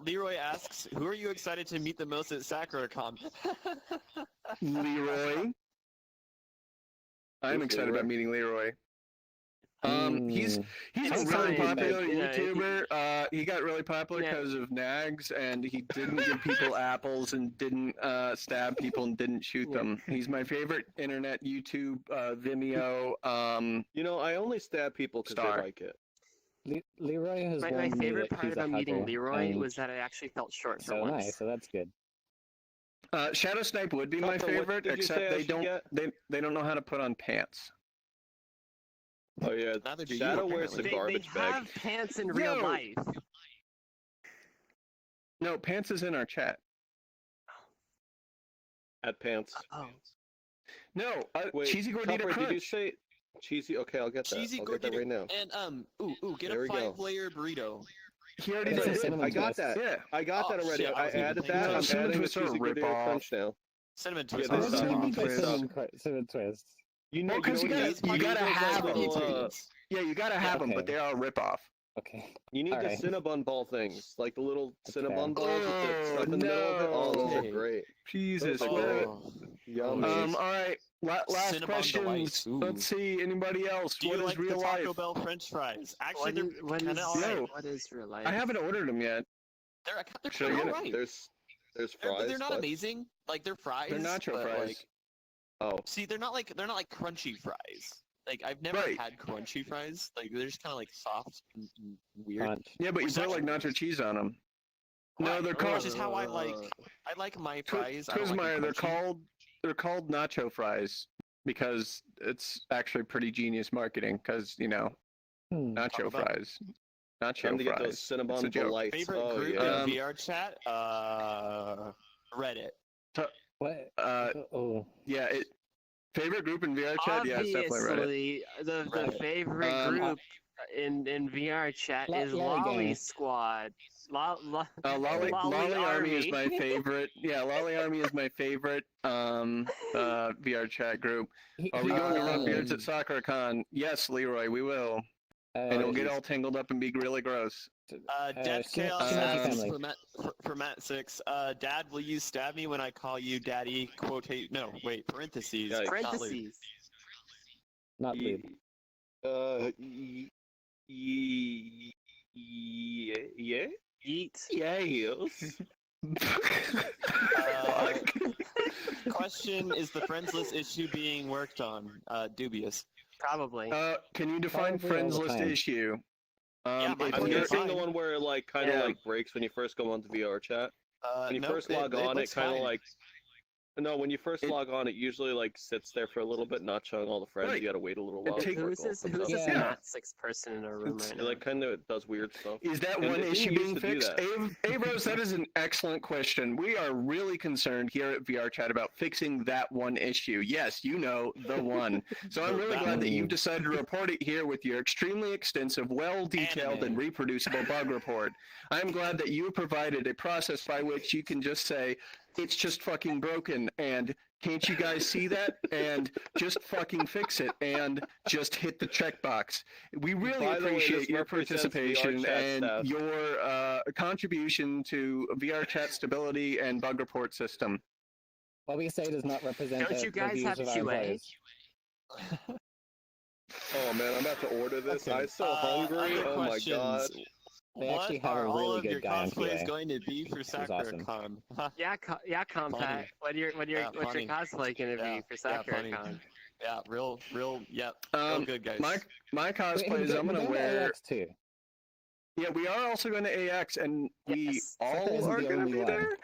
Leroy asks, who are you excited to meet the most at SakuraCon? Leroy. I'm Who's excited Leroy? about meeting Leroy. He's a It's really fine, popular but, YouTuber. He got really popular Yeah. because of Nagzz, and he didn't give people apples and didn't stab people and didn't shoot Yeah. them. He's my favorite internet YouTube, Vimeo. You know, I only stab people because Star. they like it. Leroy has My warned me favorite that part he's a about meeting hugger, Leroy and was that I actually felt short for so once. nice. So that's good. Shadow Snipe would be my Tupper, what favorite, did you except say I they should don't get? they don't know how to put on pants. Oh yeah, Neither do you, Shadow wears the apparently. They garbage have bag. pants in real Yo! life. No, pants is in our chat. At pants. Oh. No, Wait, Cheesy Gordita Tupper, Crunch. did you say cheesy? Okay, I'll get that. Cheesy I'll get that gordita right now. and get There a we go. 5-layer burrito. He already It's a did. cinnamon I got twist. that. Yeah. I got Oh, that already. shit, I I wasn't even added thinking that. about I'm it. Cinnamon adding the twists are a cheesy gordita rip-off. crunch now. Cinnamon Yeah, twist. they Why suck. do you Cinnamon need the twist. cinnamon twist? You know, Well, 'cause you you know gotta- what it is? you gotta need have those them. little, Yeah, you gotta have them, but Okay. they are a ripoff. Okay. you need Alright. the Cinnabon ball things, like the little That's Cinnabon fair. balls with the stuff in the middle of it. Oh, those no. are great. Jesus. Those are well, good. Yummy. all right. Last Cinnabon questions. delights. Ooh. Let's see. Anybody else? Do you What is like real the Taco life? Bell French fries? Actually, What they're is, what, kind is, of alright. No. what is real life? I haven't ordered them yet. They're Should I kind get of it? alright. There's They're fries. not but- amazing. Like they're fries. They're nacho but, fries. Like, Oh, see, they're not like crunchy fries. Like I've never Right. had crunchy fries. Like they're just kind of like soft and weird. Crunch. Yeah, but you Which put like actually- nacho cheese on them. No, Right, they're Which called is how I like. I like my fries. I don't like Quizmeyer. them crunchy. They're called nacho fries because it's actually pretty genius marketing. Because Taco nacho Bell. fries. Nacho Time to get those fries. It's a Cinnabon joke. delights. Favorite Oh group yeah. in VR chat? Reddit. What? Uh, Oh, yeah. Favorite group in VR chat? Yeah, it's definitely Reddit. Obviously, the Reddit. favorite group in VR chat is Lolly Lolly Gang. Squad. Lolly Lolly Army is Army. my favorite. Yeah, Lolly Army is my favorite VR chat group. Are we going to rub beards at SakuraCon? Yes, Leroy, we will. And it'll get all tangled up and be really gross. Death Chaos Shinobi asks family. for Matsix. Dad, will you stab me when I call you Daddy? No, wait. Parentheses. Yeah, not lube. Parentheses. not lube. Yeah. Yeet. Yes. Question: is the friends list issue being worked on? Dubious. Probably. Can you define Probably friends all the list time. issue? Yeah, if I'm you're- guessing the one where it like kind of Yeah. like breaks when you first go onto VR chat. When you No, first log on, it looks kind of fine. like. No, when you first It- log on, it usually like sits there for a little bit, not showing all the friends. Right. You gotta wait a little It while. take- before Who's it all this? comes Who's up. this Yeah. Mat 6 person in our room It's- right It now? like kind of does weird stuff. Is that And one it didn't issue used being to do fixed? that. Avros, that is an excellent question. We are really concerned here at VR Chat about fixing that one issue. Yes, you know, the one. So I'm really That glad that one. you've decided to report it here with your extremely extensive, well-detailed, and Anime. reproducible bug report. I'm glad that you provided a process by which you can just say, it's just fucking broken, and can't you guys see that? And just fucking fix it, and just hit the checkbox. We really By the way, appreciate this your represents participation VR chat and staff. your contribution to VR chat stability and bug report system. What we say does not represent Don't the, you guys the views have of our QA? employees. Oh man, I'm about to order this. Okay. I'm so hungry. Other Oh my god. questions. They What actually have are a all really of your good guy on cosplays QA. going to be for is awesome. SakuraCon? Yeah, yeah, Compact. Funny. What's your funny. cosplay gonna Yeah, be for yeah, funny. SakuraCon? Yeah, real, yep, real good, guys. My Wait, cosplay is I'm we're gonna going to wear. AX too. Yeah, we are also going to AX, and we Yes. Sakura all isn't are the going to only be one. there.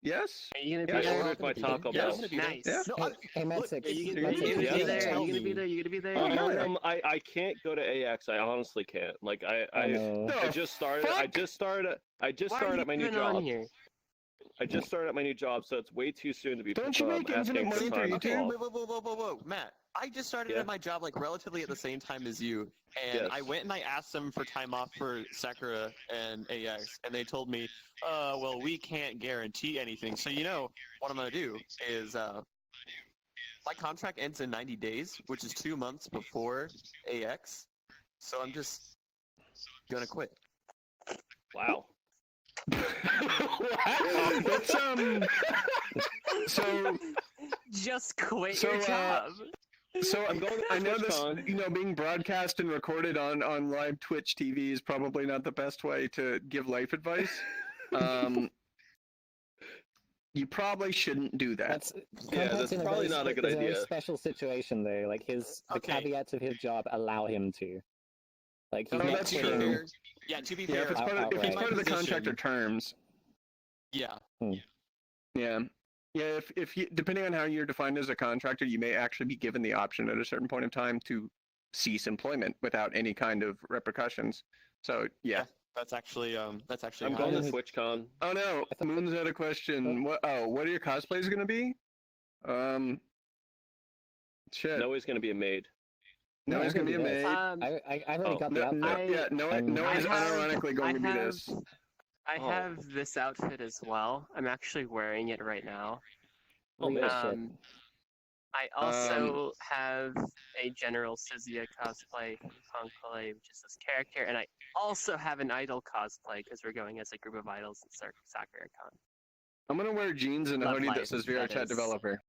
Yes. Are you Yeah, gonna be I there? ordered my Taco Yeah, I'm Bell. gonna be there. Nice. No, Hey, Matsix. Are you Matsix, gonna be you there? gotta Are tell you gonna be me. there? Are you gonna be there? I can't go to AX. I honestly can't. Like I know. I just started. I just started Why are you at my new even on job. here? I just started at my new job, so it's way too soon to be Don't you make asking infinite for money through time Okay, YouTube? off. whoa, Matt. I just started Yeah. at my job like relatively at the same time as you, and Yes. I went and I asked them for time off for Sakura and AX, and they told me, well, we can't guarantee anything. So you know what I'm gonna do is, my contract ends in 90 days, which is 2 months before AX. So I'm just gonna quit. Wow. Wow. That's So Just quit So, your job. so I'm going to I know this. TwitchCon. You know, being broadcast and recorded on live Twitch TV is probably not the best way to give life advice. You probably shouldn't do that. That's Yeah, Compact's that's in a probably very not a good it's a very idea. special situation though. Like the Okay. caveats of his job allow him to. Like he's Oh, not that's to be true. quitting. fair, yeah, to be Yeah, fair, if it's part of, if it's outright. part of the Position. contractor terms. yeah. Yeah. Yeah, if you, depending on how you're defined as a contractor, you may actually be given the option at a certain point in time to cease employment without any kind of repercussions. So yeah. That's actually I'm how going it to is. TwitchCon. Oh no, I thought- Moon's had a question. What are your cosplays gonna be? Shit. Noah's going to be a maid. No, he's gonna be a maid. I've already got the No, outfit. no, yeah, Noah is I have- unironically going to be this. I Oh. have this outfit as well. I'm actually wearing it right now. Oh, man. shit. I also have a General Sizia cosplay from Conclave, which is this character, and I also have an idol cosplay because we're going as a group of idols in SakuraCon. I'm gonna wear jeans and a Love hoodie that life, says VR that Chat is. developer.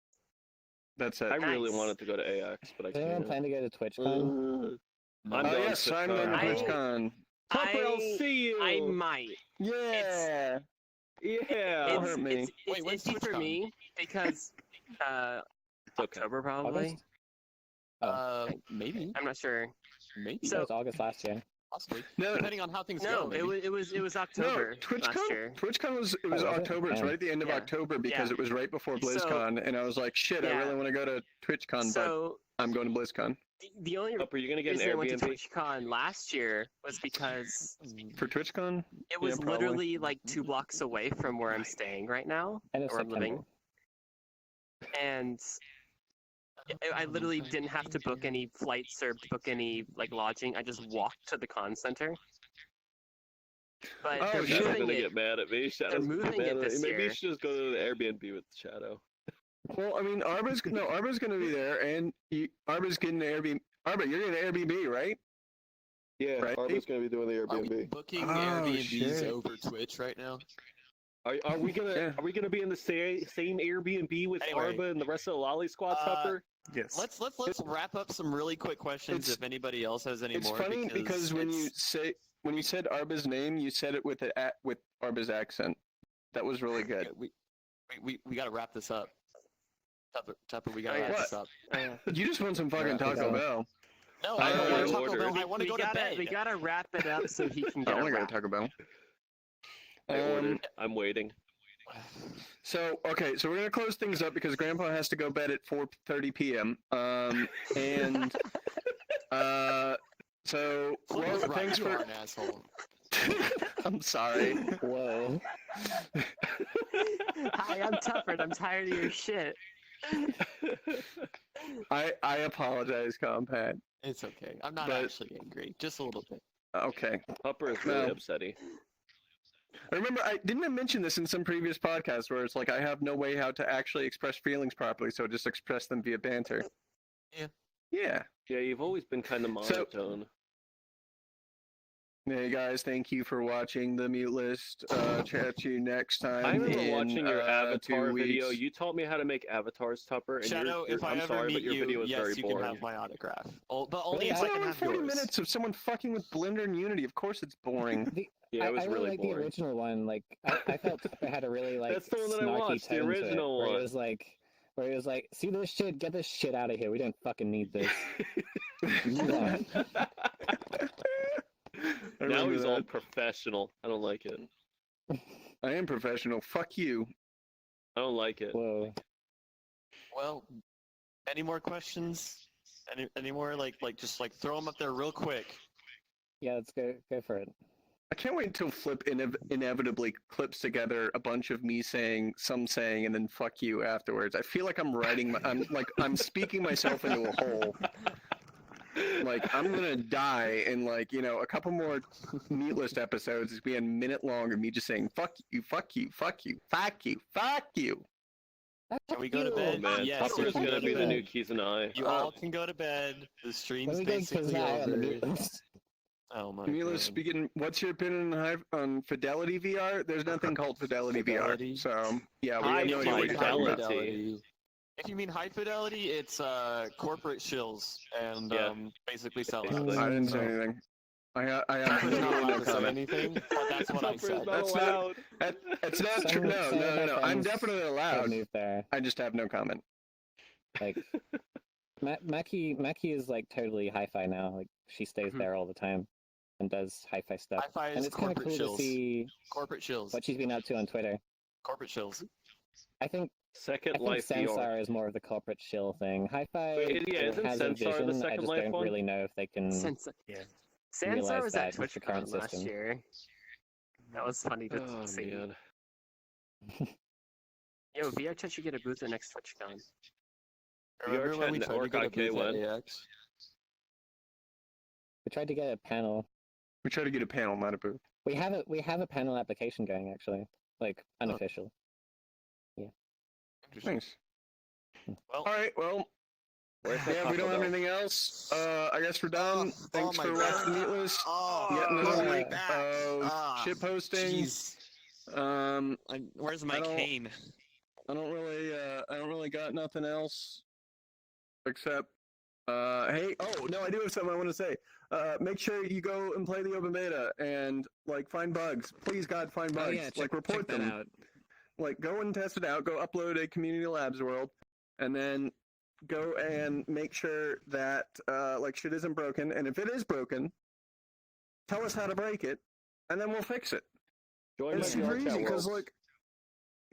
That's it. I really Nice. wanted to go to AX, but I Does anyone can't. plan to go to TwitchCon? I'm Oh going yes, to I'm going to I- TwitchCon. Tupper, I'll see you. I might. Yeah. Yeah. Don't hurt me. Wait, when's It's for TwitchCon? me because It's okay. October probably. August? Oh. Maybe, I'm not sure. maybe, That was August last year. possibly, No, depending on how things No, go. it maybe. was no, October last TwitchCon. year. TwitchCon was Oh, was it? October. It's Yeah. right at the end of Yeah. October because Yeah. it was right before So- BlizzCon, and I was like, shit, I Yeah. really want to go to TwitchCon, So I'm going to BlizzCon. The only Tupper, you're gonna get an reason I went to Airbnb. TwitchCon last year was because For TwitchCon? it was Yeah, probably. literally like 2 blocks away from where I'm staying right now, End of or I'm living. September. And I literally didn't have to book any flights or book any like lodging. I just walked to the con center. But Oh, they're shit. Shadow's moving gonna it. get mad at me. Shadow's gonna moving get mad it at me. this Maybe you year. should just go to the Airbnb with Shadow. Well, I mean, Arba's going to be there, and Arba's getting an Airbnb. Arba, you're getting an Airbnb, right? Yeah, Right. Arba's gonna be doing the Are we Airbnb. booking Oh, Airbnbs shit. over Twitch right now? Are we gonna Yeah. are we gonna be in the same Airbnb with Anyway. Arba and the rest of the Lolly Squad, Tupper? Yes. Let's wrap up some really quick questions It's- if anybody else has any It's more. funny because when you said Arba's name, you said it with Arba's accent. That was really good. we got to wrap this up. Tupper, we got to Oh, wrap yeah. this up. You just want some fucking Yeah, Taco so- Bell. No, I I don't know want you Taco ordered. Bell. I want to go to bed. We gotta wrap it up so he can I get want a to go to wrap. Taco Bell. I ordered. I'm waiting. So okay, so we're gonna close things up because Grandpa has to go to bed at 4:30 p.m. And so well, Right, thanks you for. are an asshole. I'm sorry. Whoa. Hi, I'm Tupper. I'm tired of your shit. I apologize, Compat. It's okay. I'm not But- actually angry. Just a little bit. Okay. Tupper is really No. upsetty. I remember I mention this in some previous podcasts where it's like I have no way how to actually express feelings properly, so I just express them via banter. Yeah. Yeah. Yeah, you've always been kind of So- monotone. Hey guys, thank you for watching the Mute List. Chat to you next time. I remember in, watching your 2 avatar video. weeks. You taught me how to make avatars, Tupper. And Shadow, if I I'm ever sorry, meet but your you, video was yes, very you boring. can have my autograph. Oh, but only Really? if It's I an can hour and have 40 yours. minutes of someone fucking with Blender and Unity. Of course it's boring. Yeah, it was I really really like boring. the original one. Like I felt it had a really like That's the one that I snarky watched, the tone to it, original where one. it was like, see this shit, get this shit out of here. We don't fucking need this. Move on. I Now remember he's all that. professional. I don't like it. I am professional. Fuck you. I don't like it. Whoa. Well, any more questions? Any more just throw them up there real quick. Yeah, let's go for it. I can't wait until Flip inevitably clips together a bunch of me saying, and then fuck you afterwards. I feel like I'm speaking myself into a hole. Like, I'm gonna die in a couple more Meat List episodes. It's gonna be a minute long of me just saying, fuck you, fuck you, fuck you, fuck you, fuck you. Can we go to You. bed? Oh man, Yes, Tupper's we can gonna go to be the bed. new Keys and I. You all can go to bed. The stream's Let me get basically Kazai on the over. mute list. Oh my Meat god. List, speaking, what's your opinion on Fidelity VR? There's nothing called Fidelity Fidelity? VR. So, yeah, we High have no idea what you're talking about. fidelity. If you mean high fidelity, it's corporate shills and Yeah. Basically Basically. sellouts. I didn't say anything. I have Tupper's not no allowed to say comment. anything, but that's what I Tupper's said. not That's not- allowed. It's not true. No. I'm definitely allowed. Move there. I just have no comment. Like, Maki is like totally hi-fi now. Like she stays Mhm. there all the time and does hi-fi stuff. Hi-fi And is it's kind of corporate cool to shills. see Corporate shills. what she's been up to on Twitter. Corporate shills. I think Second Life VR. Sansar is more of the corporate shill thing. Hi-fi Wait, yeah, isn't has a Sansar the vision. I Second just Life don't one? really know if they can. Sansar realize was that at with the current TwitchCon last system. year. That was funny to Oh see. man. Yo, VR Chat should get a booth at next TwitchCon. Remember when we Chat tried to Network get a on booth at K1? AX? We tried to get a panel. We try to get a panel, not a booth. We have a panel application going actually, like unofficial. Interesting. Nice. Well, All right. Well, Where's the yeah, we Taco don't have Bell? anything else. I guess we're done. Thanks my for God. watching Meat List. Oh, Yet oh another my week of shit posting. Jeez. Where's my I don't- cane? I don't really got nothing else except hey, oh no, I do have something I want to say. Make sure you go and play the open beta and find bugs. Please God, find bugs. Report them. out. Go and test it out. Go upload a Community Labs world, and then go and make sure that shit isn't broken. And if it is broken, tell us how to break it, and then we'll fix it. Join And it's my super VR easy Chat because world.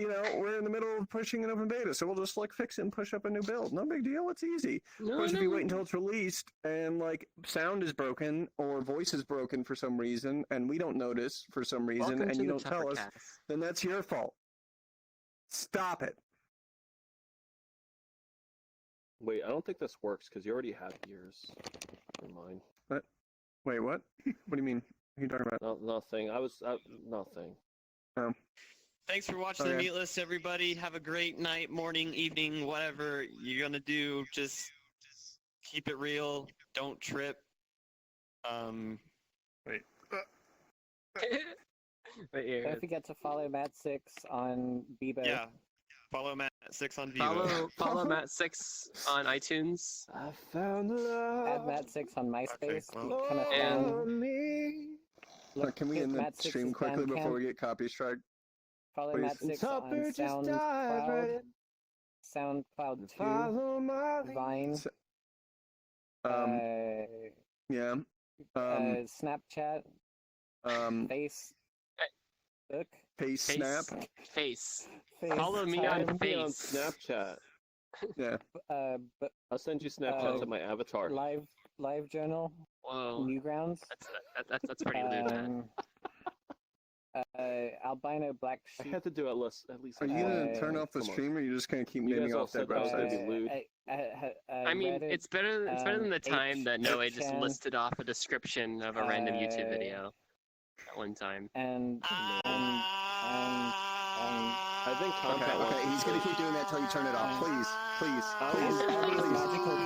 we're in the middle of pushing an open beta, so we'll just like fix it and push up a new build. No big deal. It's easy. Of course, if you wait until it's released and like sound is broken or voice is broken for some reason, and we don't notice for some reason, Welcome and to you the don't tell us, Tuppercast. then that's your fault. Stop it. Wait, I don't think this works because you already have yours. Never mind. Wait, what? What do you mean? What are you talking about? No, nothing. Nothing. Oh. Thanks for watching the Meat List, everybody. Have a great night, morning, evening, whatever you're gonna do. Just keep it real. Don't trip. Wait. Right here. Don't forget to follow Matsix on Bebo. Yeah. Follow Matt6 on Vivo. Follow Matt6 on iTunes. I found love. Add Matsix on MySpace. Okay, well. Become a fan. Look Can we at end the Matsix's stream quickly Bandcamp. before we get copy strike? Follow please? Matsix on SoundCloud 2, Vine, Yeah. Snapchat, Facebook, Face Snap. Face. Follow me on FaceTime, Me on Face. Snapchat. Yeah. but I'll send you Snapchats of my avatar. Live Journal, Whoa. Newgrounds, That's pretty lewd, man. Albino Black I Sheep. had to do at least. Are you gonna turn off the come on. stream, or are you just gonna keep You naming guys all off that said that I was gonna website? be lewd. I mean, Reddit, it's better than the time that Noe just 8chan, listed off a description of a random YouTube video at one time. and I think Contact Okay, he's gonna keep doing that till you turn it off. Please, please, I please, was- please. magical